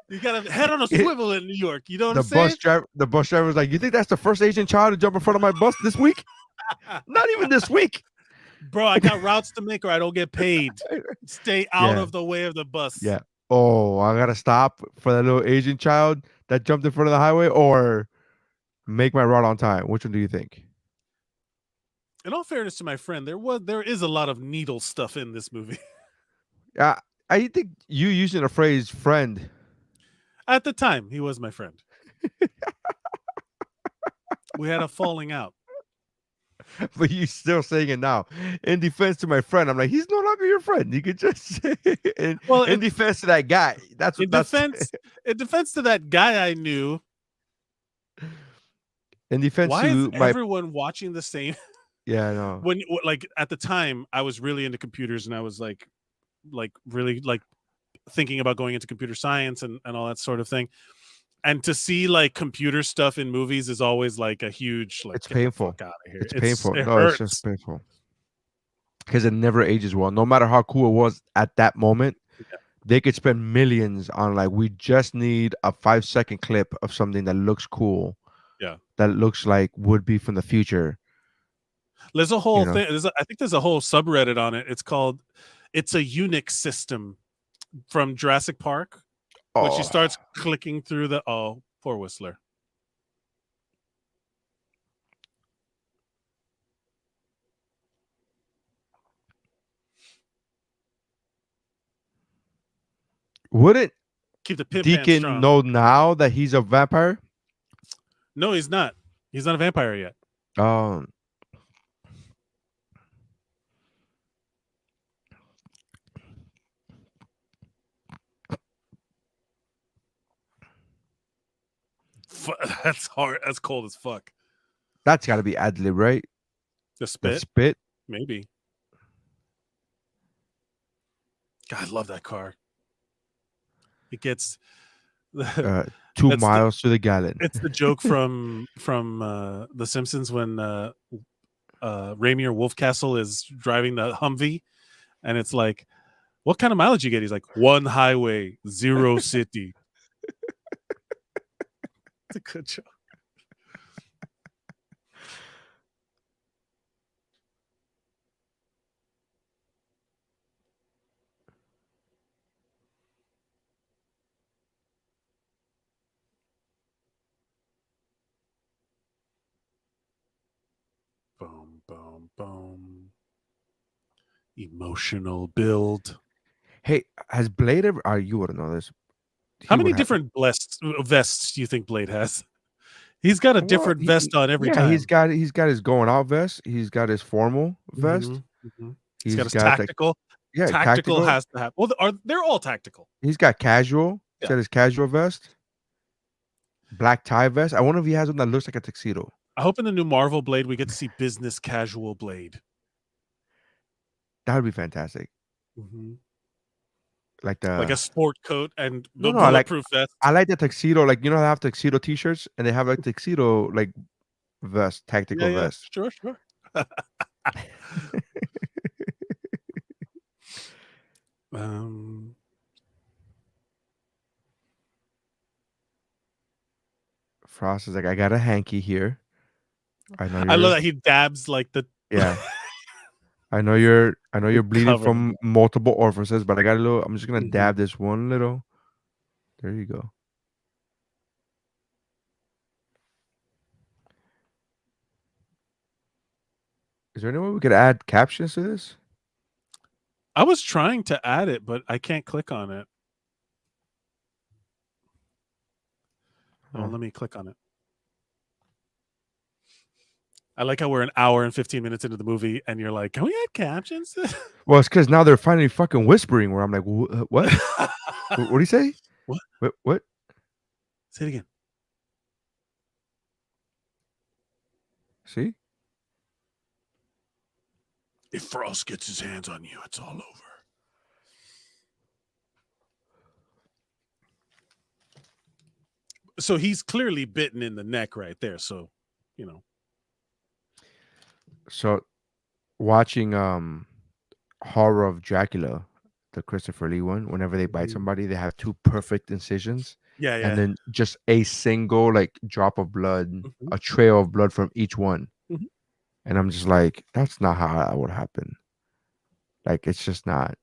You got a head on a swivel in New York. You know what I'm saying? The bus driver was like, "You think that's the first Asian child to jump in front of my bus this week? Not even this week, bro. I got routes to make, or I don't get paid. Stay out of the way of the bus. Yeah. Oh, I gotta stop for that little Asian child that jumped in front of the highway, or make my route on time. Which one do you think? In all fairness to my friend, there is a lot of needle stuff in this movie. I think you using the phrase "friend." At the time, he was my friend. We had a falling out. But you still saying it now. In defense to my friend, I'm like, he's no longer your friend. You could just say in defense to that guy. In defense to that guy I knew. In defense why to is everyone watching the same? Yeah, I know. When like at the time, I was really into computers, and I was like really thinking about going into computer science and all that sort of thing. And to see like computer stuff in movies is always like a huge like. It's painful. Out of here. It's painful. It no, hurts. It's just painful. Because it never ages well. No matter how cool it was at that moment, they could spend millions on like, we just need a 5-second clip of something that looks cool. Yeah. That looks like would be from the future. There's a whole thing. I think there's a whole subreddit on it. It's called "It's a Unix System" from Jurassic Park. When she starts clicking through the poor Whistler. Wouldn't keep the pimp Deacon know now that he's a vampire? No, he's not. He's not a vampire yet. That's hard. That's cold as fuck. That's got to be ad-lib, right? The spit? The spit? Maybe. God, I love that car. It gets 2 miles to the gallon. It's the joke from The Simpsons when Raimier Wolfcastle is driving the Humvee, and it's like, what kind of mileage you get? He's like, 1 highway, 0 city. It's a good joke. Boom, boom, boom. Emotional build. Hey, has Blade ever? You wouldn't know this. How many different vests do you think Blade has? He's got a different vest on every time. He's got his going out vest. He's got his formal vest. Mm-hmm. He's got his tactical. Tactical has to have. Well, they're all tactical. He's got casual. He's got his casual vest. Black tie vest. I wonder if he has one that looks like a tuxedo. I hope in the new Marvel Blade we get to see business casual Blade. That would be fantastic. Mm-hmm. Like a sport coat and the bulletproof vest. I like the tuxedo. Like, you know, they have tuxedo t-shirts and they have like tuxedo like vest, tactical vest. Sure. Frost is like, I got a hanky here. I love that he dabs like the I know you're bleeding from multiple orifices, but I got a little. I'm just gonna dab this one little. There you go. Is there any way we could add captions to this? I was trying to add it, but I can't click on it. Oh, let me click on it. I like how we're an hour and 15 minutes into the movie, and you're like, "Can we add captions?" Well, it's because now they're finally fucking whispering. Where I'm like, "What? What do you say? What? What? Say it again." See? If Frost gets his hands on you, it's all over. So he's clearly bitten in the neck right there. So, you know. So watching Horror of Dracula, the Christopher Lee one, whenever they bite somebody, they have 2 perfect incisions. Yeah, yeah. And then just a single like drop of blood, a trail of blood from each one. Mhm. And I'm just like, that's not how that would happen. Like, it's just not.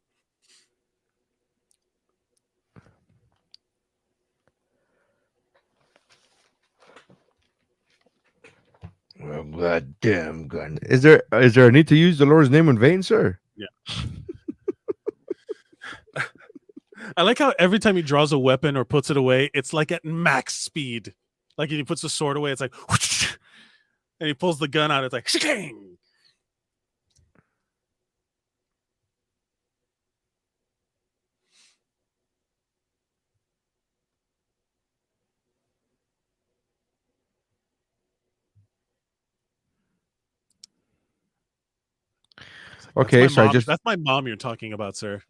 Well, goddamn gun. Is there a need to use the Lord's name in vain, sir? Yeah. I like how every time he draws a weapon or puts it away, it's like at max speed. Like if he puts the sword away, it's like whoosh, and he pulls the gun out, it's like shing. Okay, so That's my mom you're talking about, sir.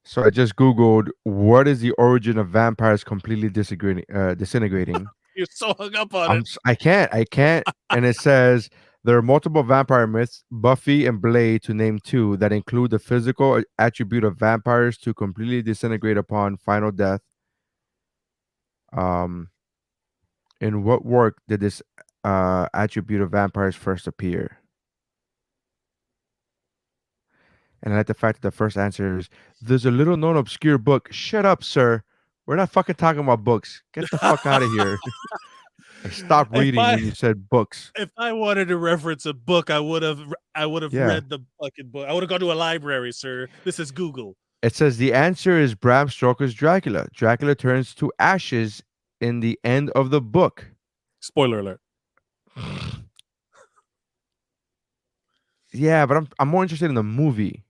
So I just Googled what is the origin of vampires completely disintegrating. You're so hung up on it. I can't. And it says there are multiple vampire myths, Buffy and Blade to name 2, that include the physical attribute of vampires to completely disintegrate upon final death. In what work did this attribute of vampires first appear? And I like the fact that the first answer is there's a little known obscure book. Shut up, sir. We're not fucking talking about books. Get the fuck out of here. I stopped reading when you said books. If I wanted to reference a book, I would have read the fucking book. I would have gone to a library, sir. This is Google. It says the answer is Bram Stoker's Dracula. Dracula turns to ashes in the end of the book. Spoiler alert. Yeah, but I'm more interested in the movie.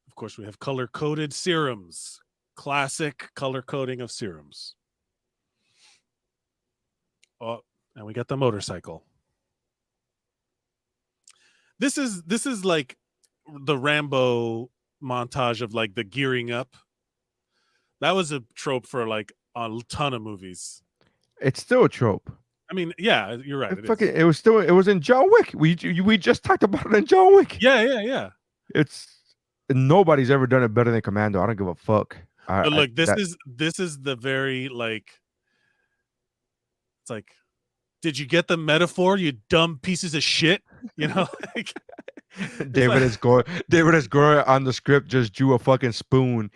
Of course, we have color-coded serums. Classic color coding of serums. Oh, and we got the motorcycle. This is like the Rambo montage of like the gearing up. That was a trope for like a ton of movies. It's still a trope. I mean, yeah, you're right. It was in John Wick. We just talked about it in John Wick. Yeah. It's nobody's ever done it better than Commando. I don't give a fuck. But look, this is the very like. It's like, did you get the metaphor? You dumb pieces of shit. You know, like, David is going on the script. Just drew a fucking spoon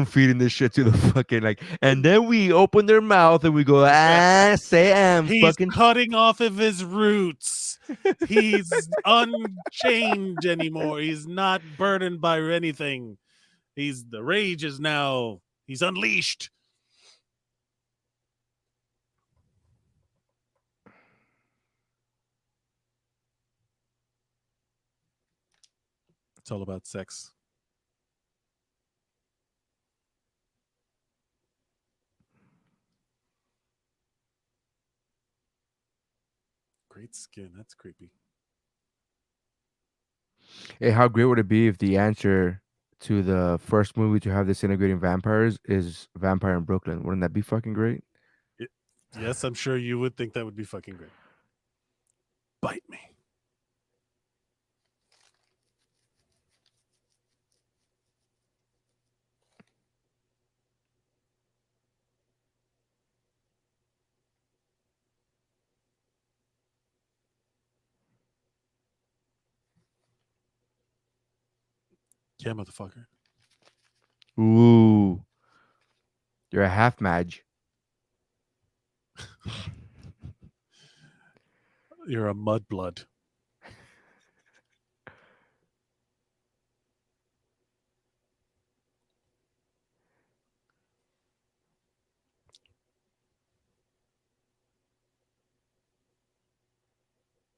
feeding this shit to the fucking like, and then we open their mouth and we go he's fucking cutting off of his roots. He's unchained anymore. He's not burdened by anything. The rage is now. He's unleashed. It's all about sex. Great skin. That's creepy. Hey, how great would it be if the answer to the first movie to have disintegrating vampires is Vampire in Brooklyn? Wouldn't that be fucking great? Yes, I'm sure you would think that would be fucking great. Bite me. Yeah, motherfucker. Ooh. You're a half mage. You're a mudblood.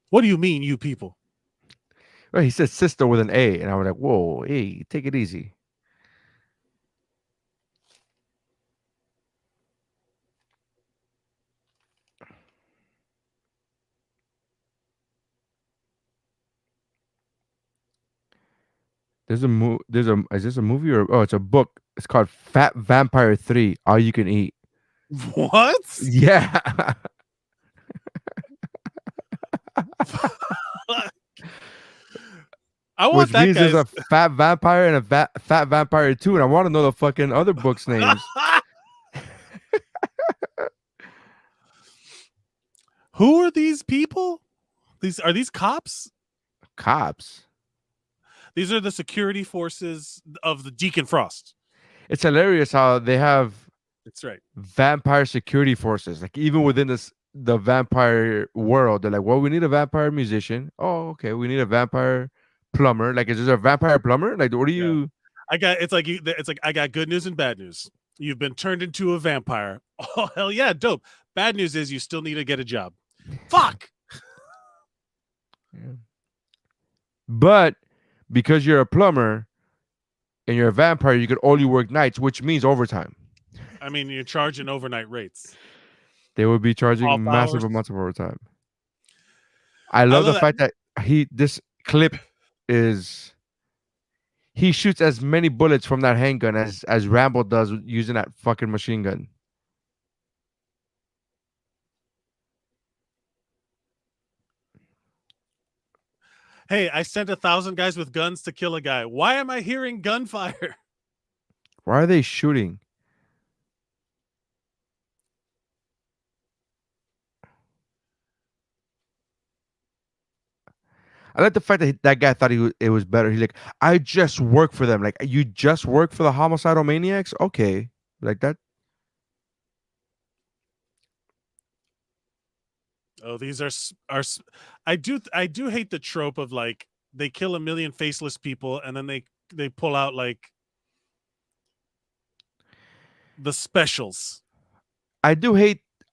What do you mean, you people? Well, he said sister with an A, and I was like, whoa, hey, take it easy. There's a is this a movie or it's a book? It's called Fat Vampire 3: All You Can Eat. What? Yeah. I want Which that means there's guy's. a fat vampire and a fat vampire 2, and I want to know the fucking other books' names. Who are these people? Are these cops? Cops. These are the security forces of the Deacon Frost. It's hilarious how they have That's right. vampire security forces. Like even within the vampire world, they're like, well, we need a vampire musician. Oh, okay. We need a vampire plumber. Like, is there a vampire plumber? Like, what do you? It's like I got good news and bad news. You've been turned into a vampire. Oh hell yeah, dope. Bad news is you still need to get a job. Fuck. Yeah. But because you're a plumber and you're a vampire, you could only work nights, which means overtime. I mean, you're charging overnight rates. They would be charging Off massive hours. amounts of overtime. I love the fact that this clip is he shoots as many bullets from that handgun as Rambo does using that fucking machine gun. Hey, I sent 1,000 guys with guns to kill a guy. Why am I hearing gunfire? Why are they shooting? I like the fact that that guy thought it was better. He's like, I just work for them. Like, you just work for the homicidal maniacs? Okay. Like that. Oh, these are I do hate the trope of like they kill a million faceless people and then they pull out like the specials. I don't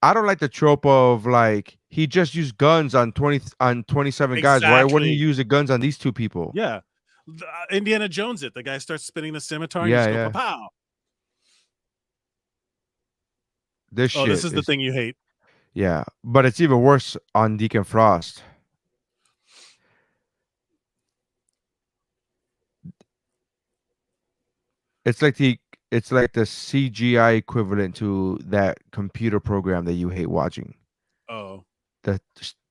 like the trope of like he just used guns on 27 guys. Why wouldn't he use the guns on these two people? Yeah. Indiana Jones it. The guy starts spinning the scimitar and Yeah, you just go yeah. pow. This shit This is the thing you hate. Yeah, but it's even worse on Deacon Frost. It's like the CGI equivalent to that computer program that you hate watching. Oh. The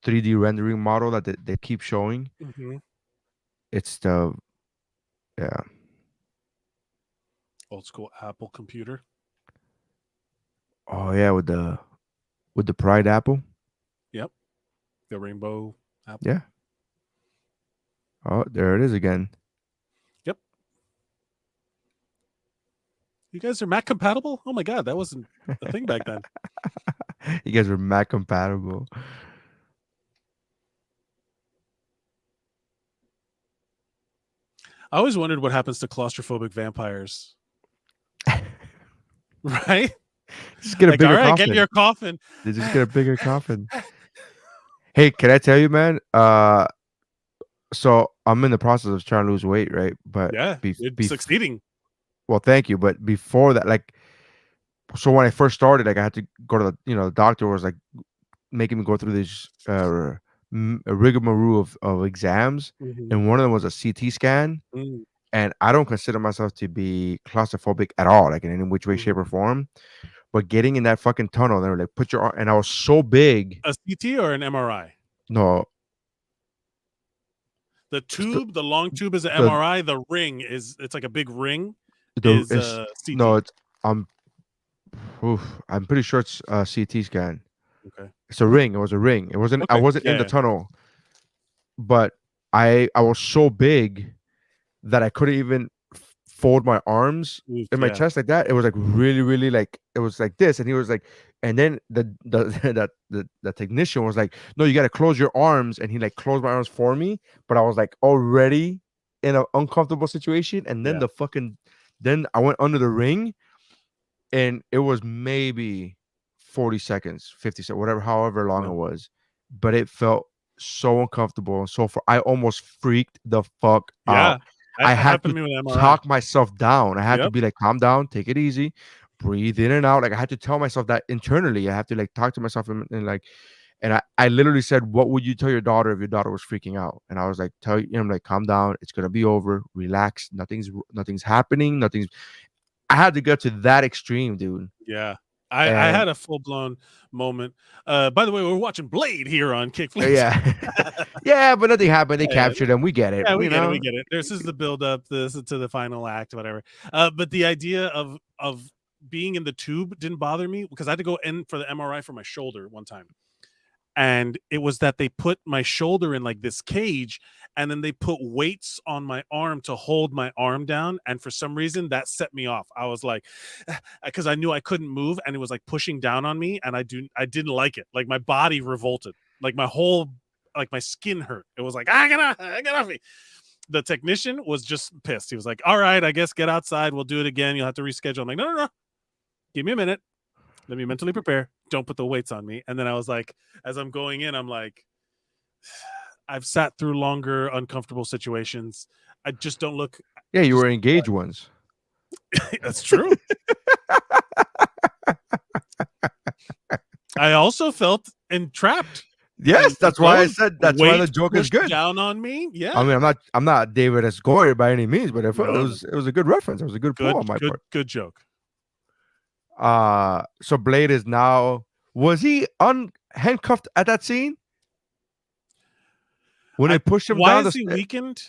3D rendering model that they keep showing. Mm-hmm. It's the Old school Apple computer. Oh yeah, with the Pride Apple. Yep. The rainbow apple. Yeah. Oh, there it is again. Yep. You guys are Mac compatible? Oh my god, that wasn't a thing back then. You guys were Mac compatible. I always wondered what happens to claustrophobic vampires. Right? Just get a bigger all right, coffin. get your coffin. They just get a bigger coffin. Hey, can I tell you, man? So I'm in the process of trying to lose weight, right? But yeah, succeeding. Well, thank you. But before that, like, so when I first started, like, I had to go to the doctor was like making me go through this rigmarole of exams, and one of them was a CT scan. And I don't consider myself to be claustrophobic at all, like in any which way, shape, or form. But getting in that fucking tunnel, they were like, put your arm, and I was so big. A CT or an MRI? No. The tube, the long tube is an MRI. The ring it's like a big ring. Is CT. No, it's I'm pretty sure it's a CT scan. Okay. It's a ring. It was a ring. It wasn't. Okay. I wasn't in the tunnel, but I was so big that I couldn't even fold my arms in my chest like that. It was like really, really like it was like this, and he was like, and then the technician was like, no, you got to close your arms, and he like closed my arms for me, but I was like already in an uncomfortable situation, and then then I went under the ring, and it was maybe 40 seconds, 50 seconds, whatever, however long it was, but it felt so uncomfortable, and so I almost freaked the fuck out. I had to talk myself down. I had to be like, calm down, take it easy, breathe in and out. Like I had to tell myself that internally. I have to like talk to myself and like, And I literally said, "What would you tell your daughter if your daughter was freaking out?" And I was like, "Tell you know, I'm like, calm down. It's gonna be over. Relax. Nothing's happening. Nothing's." I had to get to that extreme, dude. Yeah. I had a full blown moment. By the way, we're watching Blade here on KickFlix. Yeah, yeah, but nothing happened. They Yeah, captured him. We get it. Yeah, we know. We get it. This is the build up this to the final act, whatever. But the idea of being in the tube didn't bother me because I had to go in for the MRI for my shoulder one time. And it was that they put my shoulder in like this cage and then they put weights on my arm to hold my arm down. And for some reason that set me off. I was like, because I knew I couldn't move and it was like pushing down on me. And I didn't like it. Like my body revolted. Like my whole, like my skin hurt. It was like, get off me. The technician was just pissed. He was like, all right, I guess get outside. We'll do it again. You'll have to reschedule. I'm like, no. Give me a minute. Let me mentally prepare. Don't put the weights on me. And then I was like, as I'm going in, I'm like, I've sat through longer, uncomfortable situations. I just don't look. Yeah, you were engaged once. That's true. I also felt entrapped. Yes, that's why I said that's why the joke is good. Down on me. Yeah. I mean, I'm not David S. Goyer by any means, but it was a good reference. It was a good pull on my part. Good joke. So Blade is now, was he handcuffed at that scene when they pushed him down the stairs? Why is he weakened?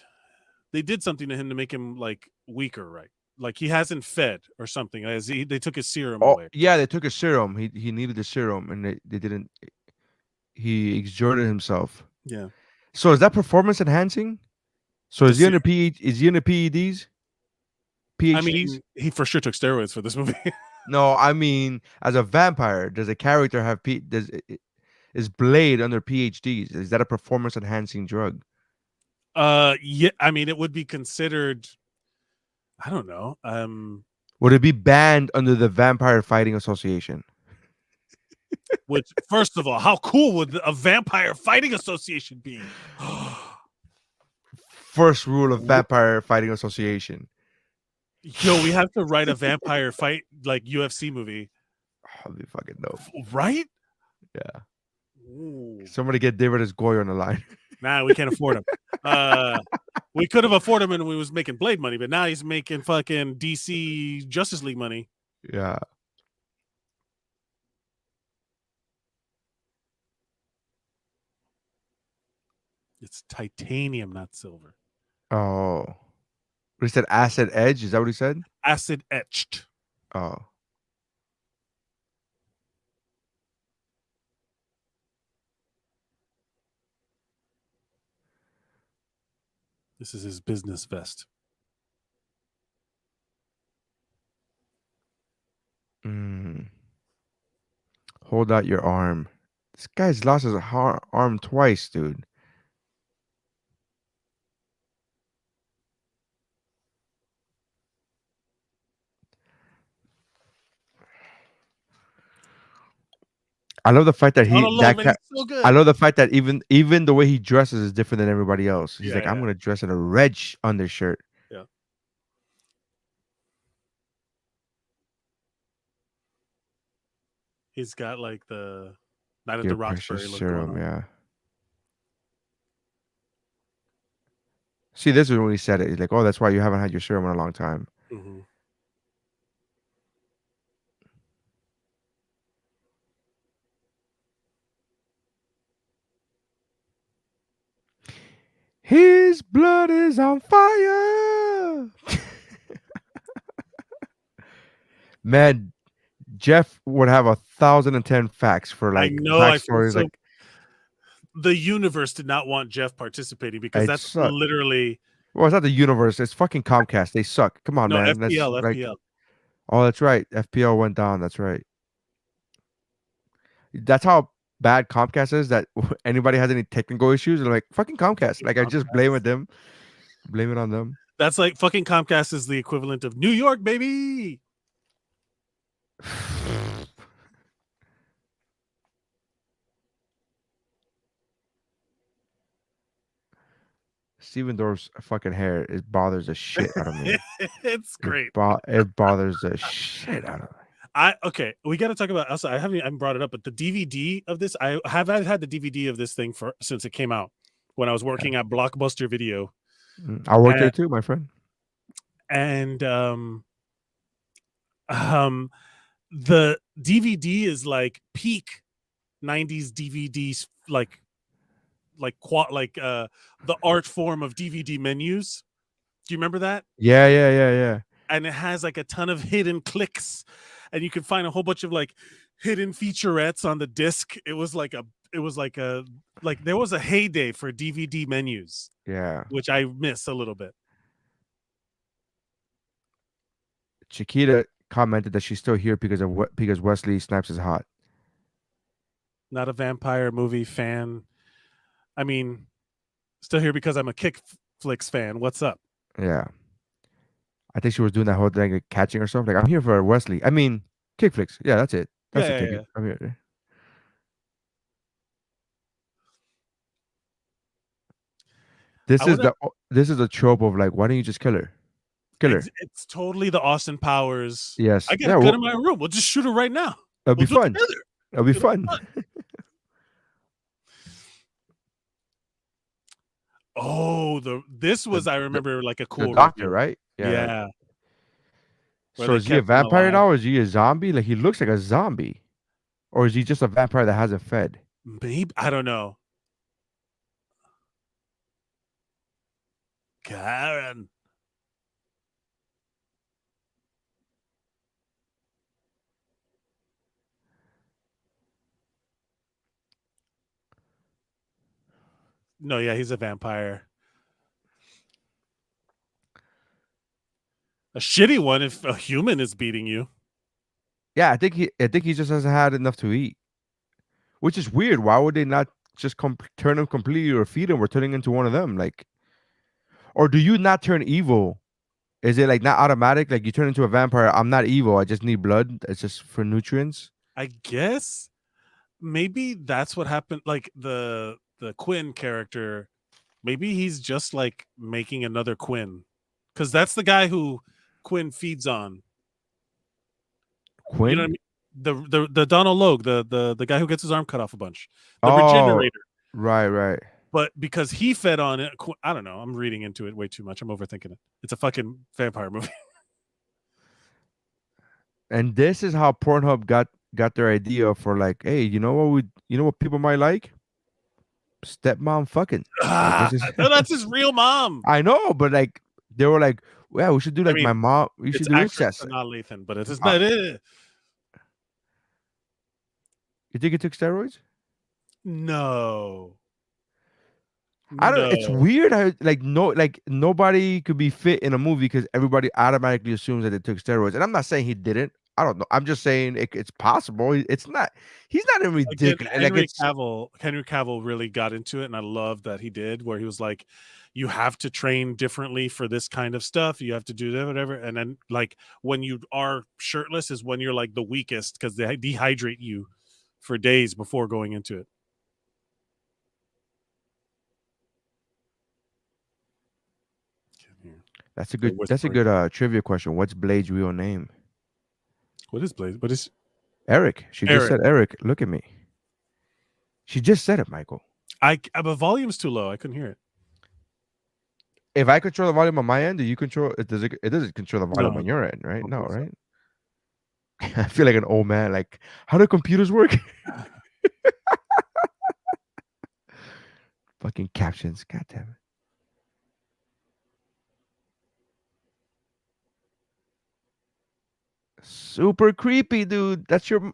They did something to him to make him like weaker, right? Like he hasn't fed or something. They took his serum away. Yeah, they took his serum. He needed the serum, and they didn't. He exerted himself. Yeah. So is that performance enhancing? So is he under PEDs? PhDs? I mean, he for sure took steroids for this movie. No, I mean, as a vampire, does a character have is Blade under PhDs? Is that a performance enhancing drug? Yeah, I mean, it would be considered. I don't know. Would it be banned under the Vampire Fighting Association? Which, first of all, how cool would a Vampire Fighting Association be? First rule of Vampire Fighting Association. Yo, we have to write a vampire fight like UFC movie. That'd be fucking dope. Right? Yeah. Ooh. Somebody get David S. Goyer on the line. Nah, we can't afford him. We could have afforded him when we was making Blade money, but now he's making fucking DC Justice League money. Yeah. It's titanium, not silver. Oh. He said acid edge? Is that what he said? Acid etched. Oh. This is his business vest. Hold out your arm. This guy's lost his arm twice, dude. I love the fact that I love the fact that even the way he dresses is different than everybody else. He's like, I'm gonna dress in a red undershirt. Yeah. He's got like the Night at the Roxbury look serum, yeah. See, this is when he said it. He's like, "Oh, that's why you haven't had your serum in a long time." Mm-hmm. His blood is on fire. Man, Jeff would have 1,010 facts for like backstories. Like the universe did not want Jeff participating because that's literally. Well, it's not the universe. It's fucking Comcast. They suck. Come on, man. FPL. Like, oh, that's right. FPL went down. That's right. That's how bad Comcast is, that anybody has any technical issues, they're like, fucking Comcast. Like, I just blame it on them. That's like fucking Comcast is the equivalent of New York, baby. Steven Dorff's fucking hair, it bothers the shit out of me. It's great. It bothers the shit out of me. Okay, we got to talk about. Also, I haven't brought it up, but the DVD of this, I have had the DVD of this thing since it came out when I was working at Blockbuster Video. I work there too, my friend. And the DVD is like peak 90s DVDs, like the art form of DVD menus. Do you remember that? Yeah. And it has like a ton of hidden clicks, and you can find a whole bunch of like hidden featurettes on the disc. There was a heyday for DVD menus. Yeah. Which I miss a little bit. Chiquita commented that she's still here because Wesley Snipes is hot. Not a vampire movie fan. I mean, still here because I'm a KickFllix fan. What's up? Yeah. I think she was doing that whole thing, like catching herself. Like, I'm here for Wesley. I mean, KickFllix. Yeah, that's it. That's the ticket. I'm here. This is a trope of like, why don't you just kill her? Kill her. It's totally the Austin Powers. Yes. I got a gun in my room. We'll just shoot her right now. It'll be fun. It'll be fun. Oh, this was I remember like a cool the doctor, review. Right? Yeah. So is he a vampire now, or is he a zombie? Like, he looks like a zombie, or is he just a vampire that hasn't fed? Maybe, I don't know. Karen. No, yeah, he's a vampire. A shitty one if a human is beating you. Yeah, I think he just hasn't had enough to eat, which is weird. Why would they not just turn him completely or feed him or turning into one of them? Like, or do you not turn evil? Is it like not automatic? Like, you turn into a vampire. I'm not evil. I just need blood. It's just for nutrients. I guess maybe that's what happened. Like the Quinn character, maybe he's just like making another Quinn, because that's the guy who Quinn feeds on. Quinn, you know what I mean? The Donald Logue, the guy who gets his arm cut off a bunch, the regenerator. Right. But because he fed on it, I don't know. I'm reading into it way too much. I'm overthinking it. It's a fucking vampire movie. And this is how Pornhub got their idea for like, hey, you know what people might like? Stepmom fucking. No, that's his real mom. I know, but like they were like, well, we should do like my mom. We should do incest. Not Lathan, but it's not it. You think it took steroids? No. I don't. It's weird how like nobody could be fit in a movie because everybody automatically assumes that it took steroids. And I'm not saying he didn't. I don't know. I'm just saying it's possible. It's not. He's not in ridiculous. Henry Cavill really got into it, and I love that he did. Where he was like, "You have to train differently for this kind of stuff. You have to do that, whatever." And then, like, when you are shirtless is when you're like the weakest because they dehydrate you for days before going into it. That's a good trivia question. What's Blade's real name? What is Blade? What is Eric? She just said Eric. Look at me. She just said it, Michael. But volume's too low. I couldn't hear it. If I control the volume on my end, do you control it? It doesn't control the volume on your end, right? No, right? I feel like an old man. Like, how do computers work? Fucking captions. God damn it. Super creepy, dude. That's your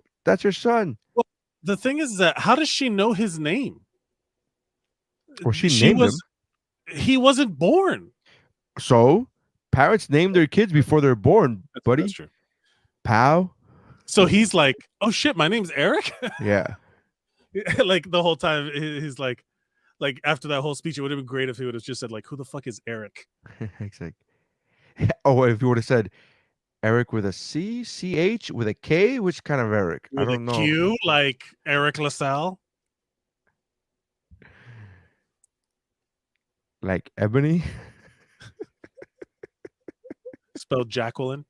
son. Well, the thing is that how does she know his name? Or she named him. He wasn't born. So parents name their kids before they're born, buddy. That's true. Pal. So he's like, "Oh shit, my name's Eric." Yeah. Like the whole time, he's like after that whole speech, it would have been great if he would have just said, like, "Who the fuck is Eric?" It's like, oh, if you would have said Eric with a C, CH with a K, which kind of Eric? With I don't know. Q, like Eric LaSalle, like Ebony, spelled Jacqueline.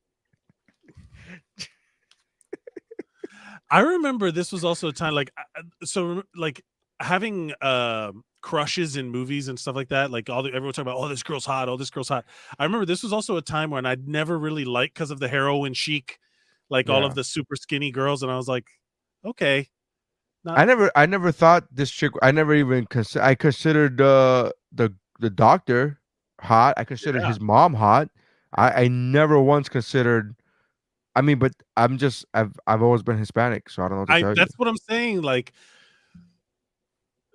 I remember this was also a time like having crushes in movies and stuff like that. Like everyone talking about, oh, this girl's hot, oh, this girl's hot. I remember this was also a time when I'd never really liked because of the heroin chic, like all of the super skinny girls, and I was like, okay. I never thought this chick. I never even I considered the doctor hot. I considered his mom hot. I never once considered. I mean, but I've always been Hispanic, so I don't know what to tell you. That's what I'm saying. Like,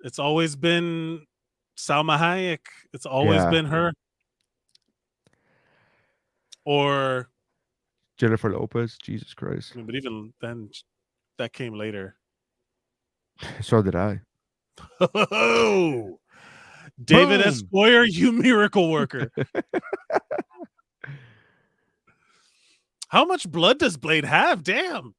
it's always been Salma Hayek. It's always been her. Or Jennifer Lopez. Jesus Christ. I mean, but even then, that came later. So did I. Oh, David Esquire, you miracle worker. How much blood does Blade have? Damn.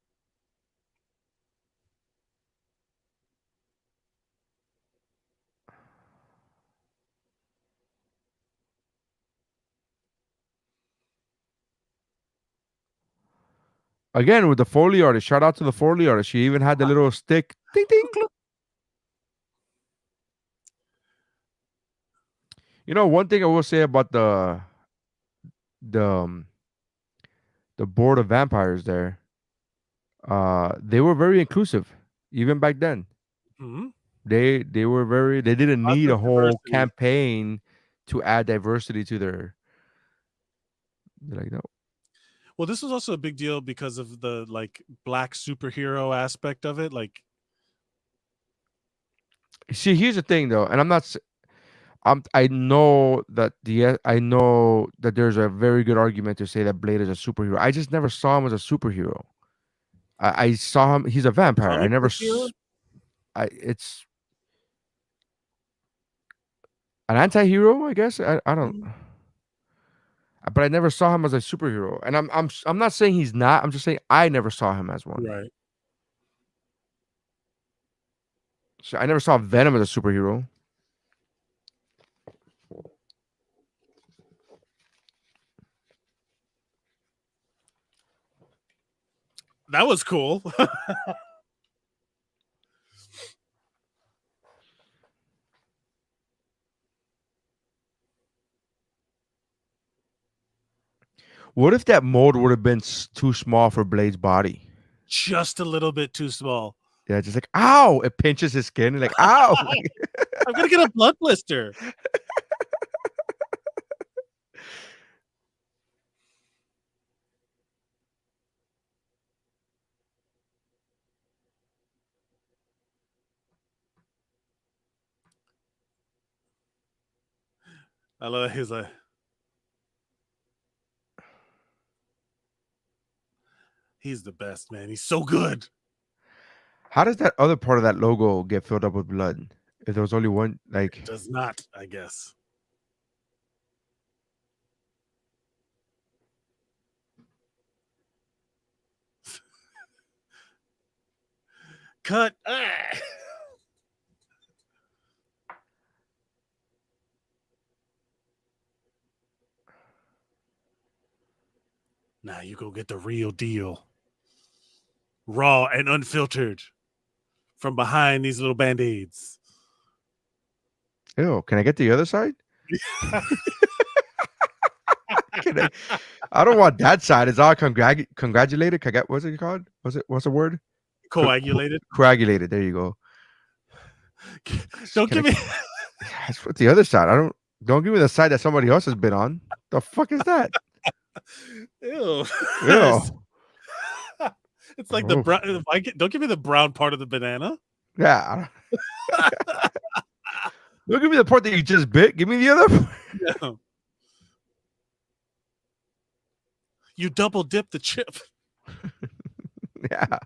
Again, with the Foley artist. Shout out to the Foley artist. She even had the little stick. Ding, ding. You know, one thing I will say about the board of vampires there, they were very inclusive, even back then. Mm-hmm. They were very. They didn't need a whole campaign to add diversity to their. They're like, no. Well, this was also a big deal because of the like black superhero aspect of it. Like, see, here's the thing, though, and I'm not. I know that there's a very good argument to say that Blade is a superhero. I just never saw him as a superhero. I saw him. He's a vampire. I never. It's an anti-hero, I guess. I don't. But I never saw him as a superhero, and I'm not saying he's not. I'm just saying I never saw him as one. Right. So I never saw Venom as a superhero. That was cool. What if that mold would have been too small for Blade's body? Just a little bit too small. Yeah, just like, ow! It pinches his skin. Like, ow! I'm gonna get a blood blister. I love that. He's like, he's the best, man. He's so good. How does that other part of that logo get filled up with blood? If there was only one, like, it does not, I guess. Cut. Now you go get the real deal. Raw and unfiltered from behind these little band-aids. Ew, can I get the other side? I don't want that side. It's all congratulated. What's it called? What's the word? Coagulated. Coagulated. There you go. Don't give me. That's what the other side. Don't give me the side that somebody else has been on. The fuck is that? Ew. Ew. It's like the brown. Don't give me the brown part of the banana. Yeah. Don't give me the part that you just bit. Give me the other part. Yeah. You double dip the chip. Yeah.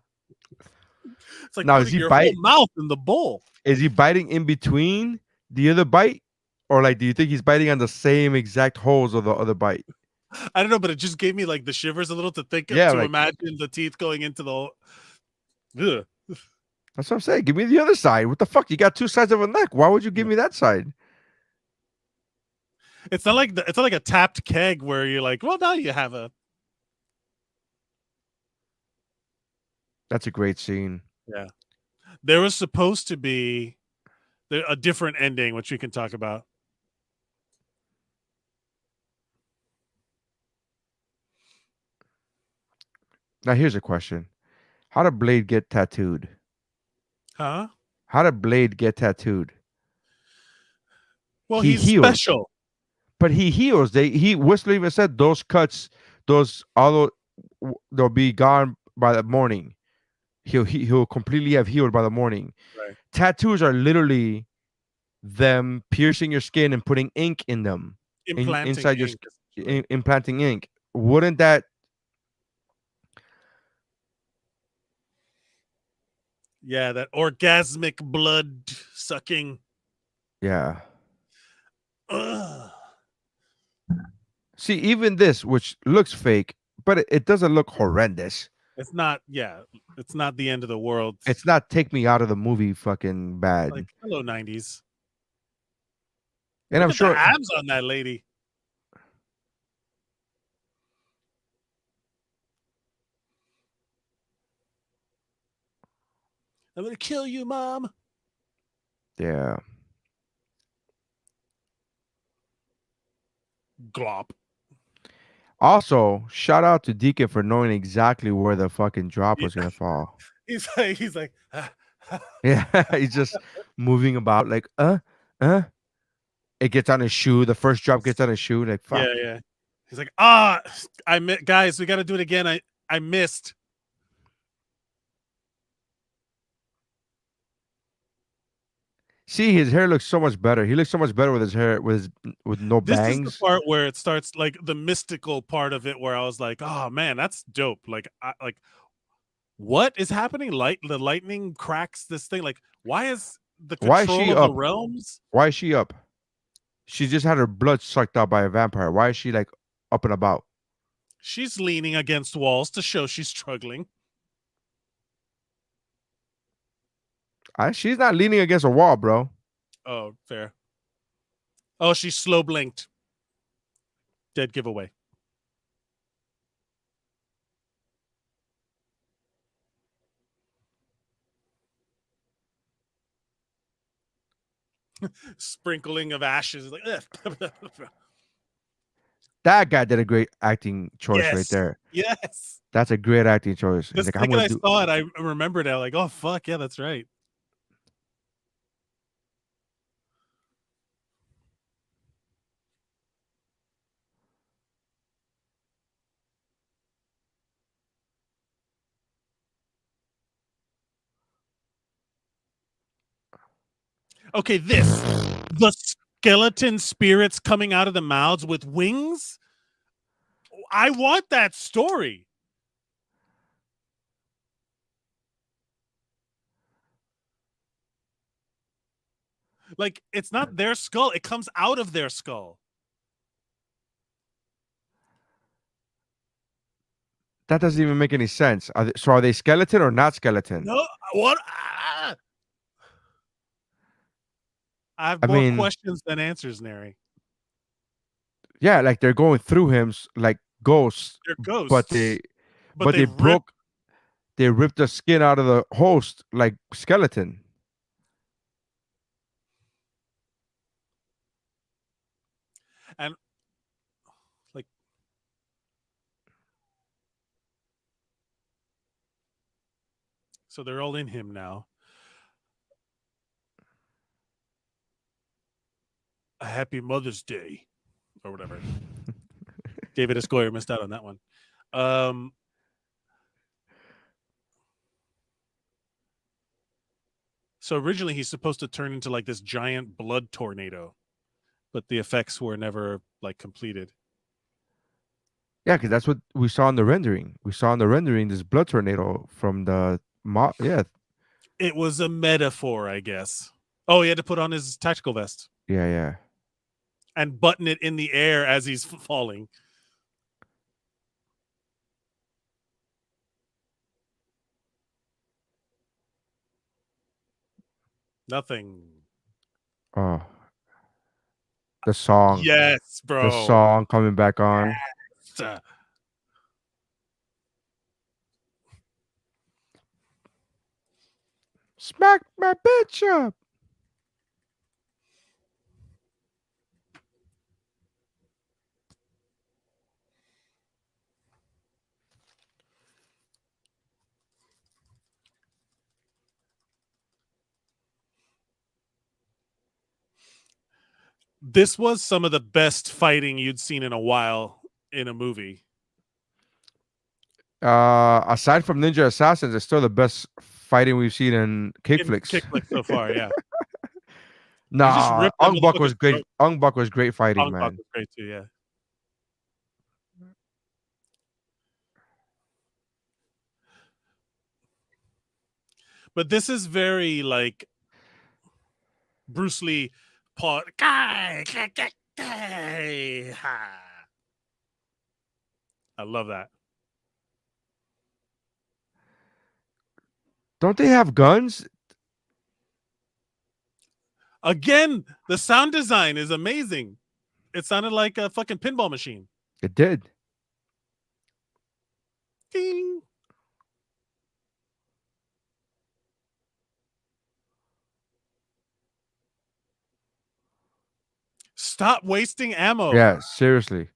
It's like now is he your biting whole mouth in the bowl? Is he biting in between the other bite, or like do you think he's biting on the same exact holes of the other bite? I don't know, but it just gave me like the shivers a little to think of, to imagine the teeth going into the. Ugh. That's what I'm saying. Give me the other side. What the fuck? You got two sides of a neck. Why would you give me that side? It's not like it's not like a tapped keg where you're like, well, now you have a. That's a great scene. Yeah. There was supposed to be a different ending, which we can talk about. Now here's a question: how did Blade get tattooed? Huh? How did Blade get tattooed? Well, He he's heals. special. But he heals. Whistler even said those cuts, although they'll be gone by the morning. He'll completely have healed by the morning. Right. Tattoos are literally them piercing your skin and putting ink in them, inside your skin, implanting ink. Wouldn't that? Yeah, that orgasmic blood sucking. Yeah. Ugh. See, even this, which looks fake, but it doesn't look horrendous. It's not. Yeah, it's not the end of the world. It's not take me out of the movie fucking bad. Like hello 90s. And Look I'm at sure the abs on that lady. I'm gonna kill you, Mom. Yeah. Glop. Also, shout out to Deacon for knowing exactly where the fucking drop was gonna fall. He's like, Yeah, he's just moving about like, It gets on his shoe. The first drop gets on his shoe. Like, fuck. Yeah. He's like, guys, we got to do it again. I missed. See, his hair looks so much better. He looks so much better with his hair, with no This bangs. is the part where it starts, like the mystical part of it, where I was like, oh man, that's dope. Like, what is happening? The lightning cracks this thing. Like, why is the control of the realms? Why is she up? She just had her blood sucked out by a vampire. Why is she like up and about? She's leaning against walls to show she's struggling. She's not leaning against a wall, bro. Oh, fair. Oh, she's slow blinked. Dead giveaway. Sprinkling of ashes. Like, that guy did a great acting choice right there. Yes. That's a great acting choice. The second I saw it, I remembered it. Like, oh, fuck, yeah, that's right. Okay, the skeleton spirits coming out of the mouths with wings. I want that story. Like, it's not their skull. It comes out of their skull. That doesn't even make any sense. Are they skeleton or not skeleton? No, what? I have more questions than answers, Neri. Yeah, like they're going through him like ghosts. They're ghosts. But they ripped the skin out of the host like skeleton. And like, so they're all in him now. A happy Mother's Day or whatever. David Escoyer missed out on that one. So originally he's supposed to turn into like this giant blood tornado, but the effects were never like completed. Yeah, because that's what we saw in the rendering. We saw in the rendering this blood tornado from the yeah. It was a metaphor, I guess. Oh, he had to put on his tactical vest. Yeah. And button it in the air as he's falling. Nothing. Oh. The song. Yes, bro. The song coming back on. Yes. Smack my bitch up. This was some of the best fighting you'd seen in a while in a movie. Aside from Ninja Assassins, it's still the best fighting we've seen in KickFllix. KickFllix so far, yeah. Nah, ripped that Ong Bak was motherfucker's great. throat. Ong Bak was great fighting, Ong Bak man. was great too, yeah. But this is very like Bruce Lee paw. I love that. Don't they have guns? Again, the sound design is amazing. It sounded like a fucking pinball machine. It did. Ding. Stop wasting ammo. Yeah, seriously.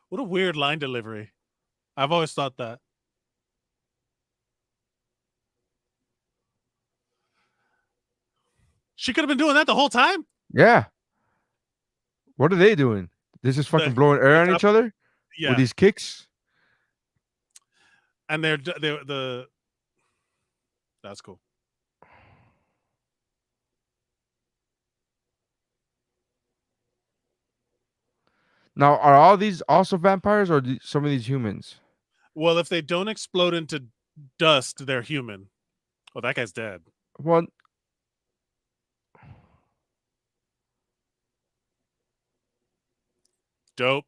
What a weird line delivery. I've always thought that. She could have been doing that the whole time. Yeah. What are they doing? They're just fucking blowing air on each other Yeah. with these kicks. And they're the. That's cool. Now, are all these also vampires or some of these humans? Well, if they don't explode into dust, they're human. Oh, that guy's dead. Well, dope.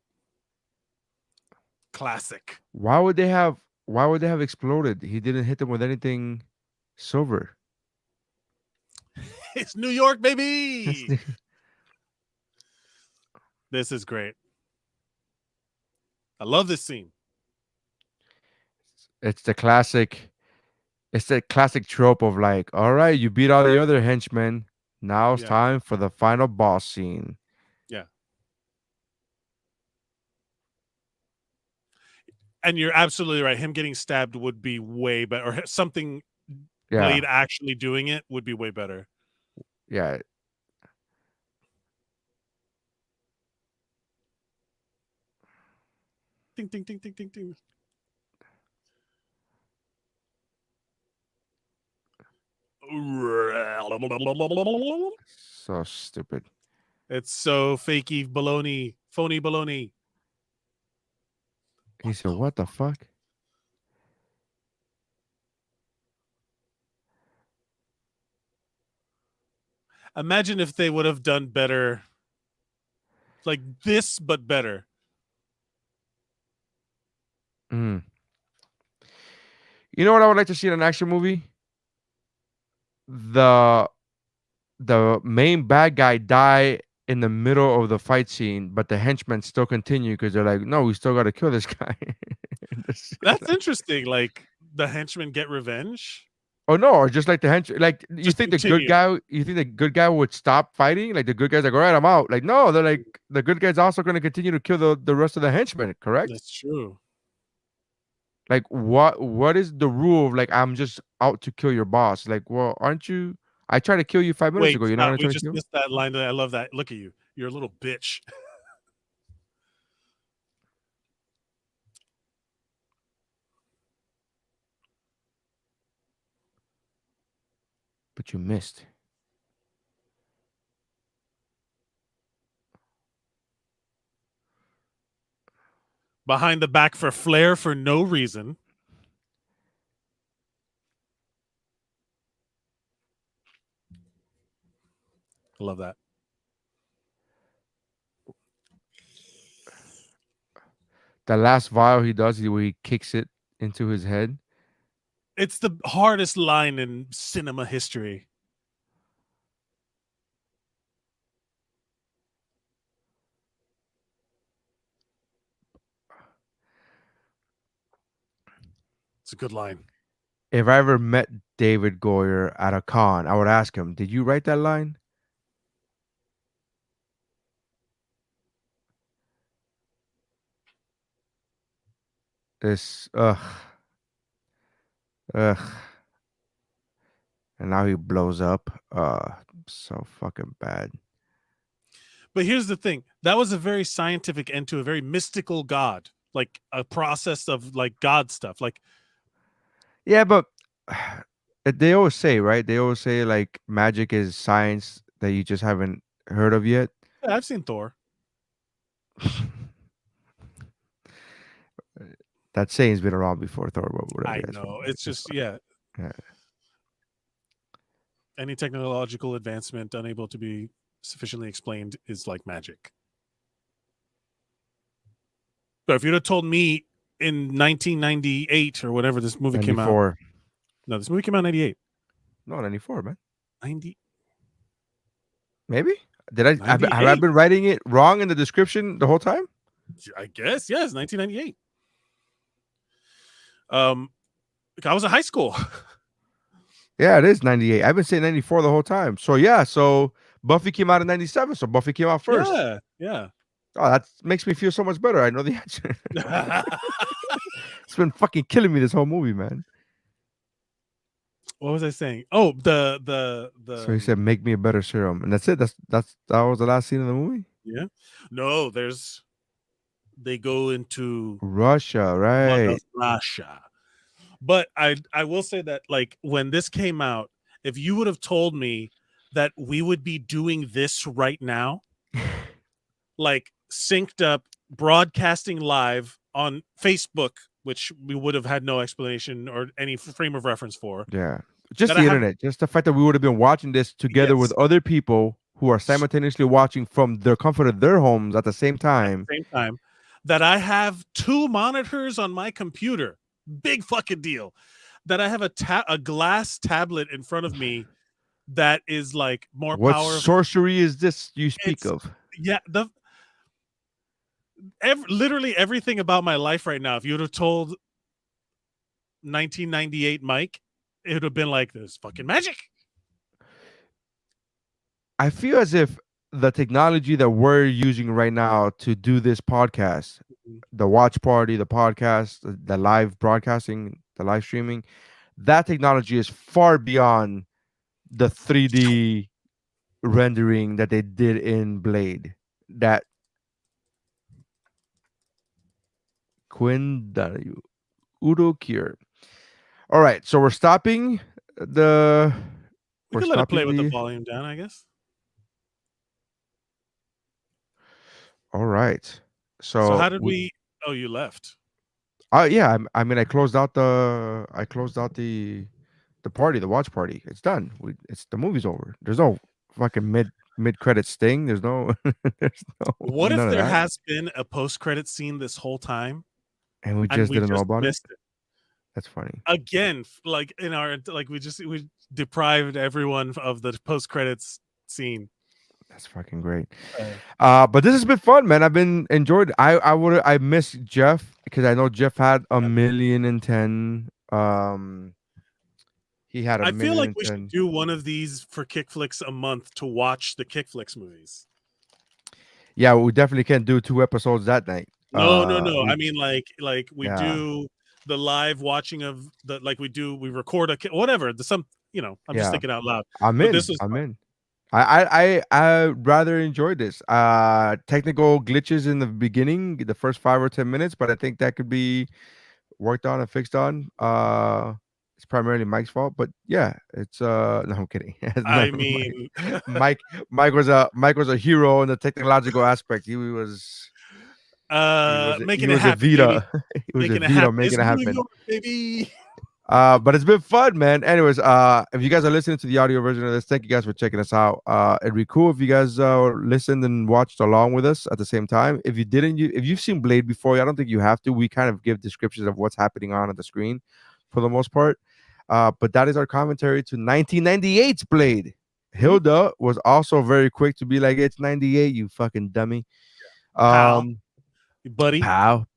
Classic. Why would they have exploded? He didn't hit them with anything silver. It's New York, baby. This is great. I love this scene. It's the classic trope of like, all right, you beat all the other henchmen. Now it's time for the final boss scene. Yeah. And you're absolutely right. Him getting stabbed would be way better. Or something Blade actually doing it would be way better. Yeah. Ding, ding, ding, ding, ding, ding. So stupid. It's so fakey baloney, phony baloney. He said, what the fuck? Imagine if they would have done better. Like this, but better. You know what I would like to see in an action movie? The main bad guy die in the middle of the fight scene, but the henchmen still continue because they're like, no, we still got to kill this guy. That's interesting. Like the henchmen get revenge. Oh no, or just like the hench, like you Just think continue. the good guy would stop fighting? Like the good guy's like, all right, I'm out. Like, no, they're like the good guy's also going to continue to kill the rest of the henchmen, correct? That's true. Like what is the rule of like I'm just out to kill your boss? Like, well, aren't you? I tried to kill you 5 minutes ago. You're not we trying to just kill? missed that line. I love that. Look at you. You're a little bitch. But you missed. Behind the back for flair for no reason. I love that. The last vial he does, where he kicks it into his head. It's the hardest line in cinema history. a good line. If I ever met David Goyer at a con, I would ask him, "Did you write that line?" This ugh. And now he blows up. So fucking bad. But here's the thing. That was a very scientific end to a very mystical god. Like a process of like God stuff. Like, yeah, but they always say, right? They always say like magic is science that you just haven't heard of yet. yeah, I've seen Thor. That saying's been around before Thor, but whatever. I know. It's just yeah. Any technological advancement unable to be sufficiently explained is like magic. So if you'd have told me in 1998 or whatever this movie 94. came out. No, this movie came out in 98. No, 94, man. 90. Maybe? Did I have I been writing it wrong in the description the whole time? I guess, yes, 1998. I was in high school. Yeah, it is 98. I've been saying 94 the whole time. So yeah, so Buffy came out in 97, so Buffy came out first. Yeah. Oh, that makes me feel so much better. I know the answer. It's been fucking killing me this whole movie, man. What was I saying? Oh, the So he said, "Make me a better serum," and that's it. That was the last scene of the movie. Yeah. No, they go into Russia, right? Russia. But I will say that like when this came out, if you would have told me that we would be doing this right now, like synced up, broadcasting live on Facebook, which we would have had no explanation or any frame of reference for. Yeah. Just the internet, just the fact that we would have been watching this together with other people who are simultaneously watching from the comfort of their homes at the same time. That I have 2 monitors on my computer. Big fucking deal. That I have a glass tablet in front of me that is like more powerful. What sorcery is this you speak of? Yeah, literally everything about my life right now. If you would have told 1998 Mike, it would have been like this fucking magic. I feel as if the technology that we're using right now to do this podcast, the watch party, the podcast, the live broadcasting, the live streaming, that technology is far beyond the 3D rendering that they did in Blade. That Quinn Udo Kier. All right, so we're stopping the. We can let it play with the volume down, I guess. All right. So how did we? Oh, you left. Yeah. I mean, I closed out the party, the watch party. It's done. It's the movie's over. There's no fucking mid credit sting. There's no. What if there has been a post credit scene this whole time, and we just didn't know about it? That's funny. Again, like in our we deprived everyone of the post credits scene. That's fucking great. But this has been fun, man. I've been enjoyed. I miss Jeff because I know Jeff had 1,010,000. He had a. I feel like we should do one of these for KickFllix a month to watch the KickFllix movies. Yeah, we definitely can't do 2 episodes that night. No. I mean, like we do the live watching of the we record whatever. I'm just thinking out loud. I'm in. I rather enjoyed this. Technical glitches in the beginning, the first 5 or 10 minutes, but I think that could be worked on and fixed on. It's primarily Mike's fault, but yeah, it's no, I'm kidding. I mean, Mike was a hero in the technological aspect. He was making it happen. He was a Vito making it happen, baby. But it's been fun, man. Anyways, if you guys are listening to the audio version of this, thank you guys for checking us out. It'd be cool if you guys listened and watched along with us at the same time. If you didn't, if you've seen Blade before, I don't think you have to. We kind of give descriptions of what's happening on the screen for the most part. But that is our commentary to 1998's Blade. Hilda was also very quick to be like, it's 98, you fucking dummy. Pal,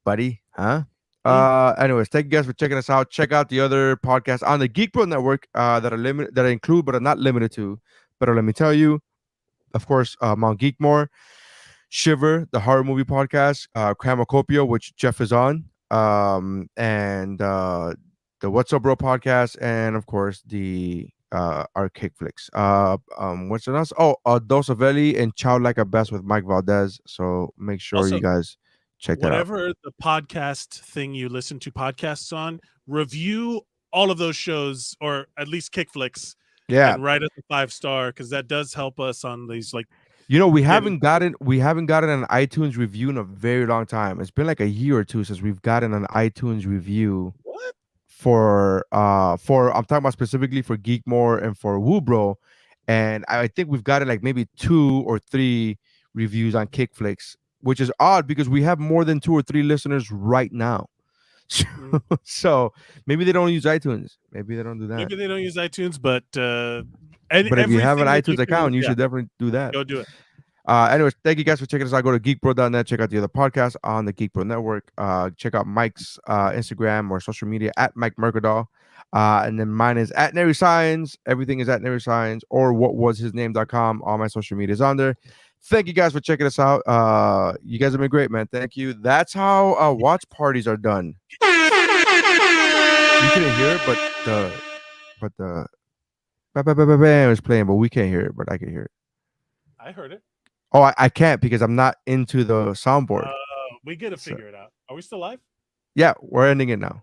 buddy, huh? Anyways, thank you guys for checking us out. Check out the other podcasts on the GeekBro Network that are include but are not limited to. But let me tell you, of course, Mount Geekmore, Shiver, the horror movie podcast, Cramacopia, which Jeff is on, and the What's Up Bro podcast, and of course the our KickFllix. What's else? Oh, Dosavelli and Chow Like a Best with Mike Valdez. So make sure Also, you guys check that out. Whatever the podcast thing you listen to podcasts on, review all of those shows, or at least KickFllix. Yeah, and write us a 5-star, because that does help us on these, like, we haven't gotten an iTunes review in a very long time. It's been like a year or two since we've gotten an iTunes review. What? For I'm talking about specifically for Geekmore and for WuBro, and I think we've gotten like maybe 2 or 3 reviews on KickFllix, which is odd because we have more than 2 or 3 listeners right now. So maybe they don't use iTunes. Maybe they don't do that. Maybe they don't use iTunes, but if you have an iTunes account, you should definitely do that. Go do it. Anyways, thank you guys for checking us out. Go to geekbro.net. Check out the other podcasts on the GeekBro Network. Check out Mike's Instagram or social media at Mike Mercadal. And then mine is at Nary Science. Everything is at Nary Science or whatwashisname.com. All my social media is on there. Thank you guys for checking us out. You guys have been great, man. Thank you. That's how watch parties are done. You couldn't hear it, but the bam is playing, but we can't hear it, but I can hear it. I heard it. Oh, I can't because I'm not into the soundboard. We gotta figure it out. Are we still live? Yeah, we're ending it now.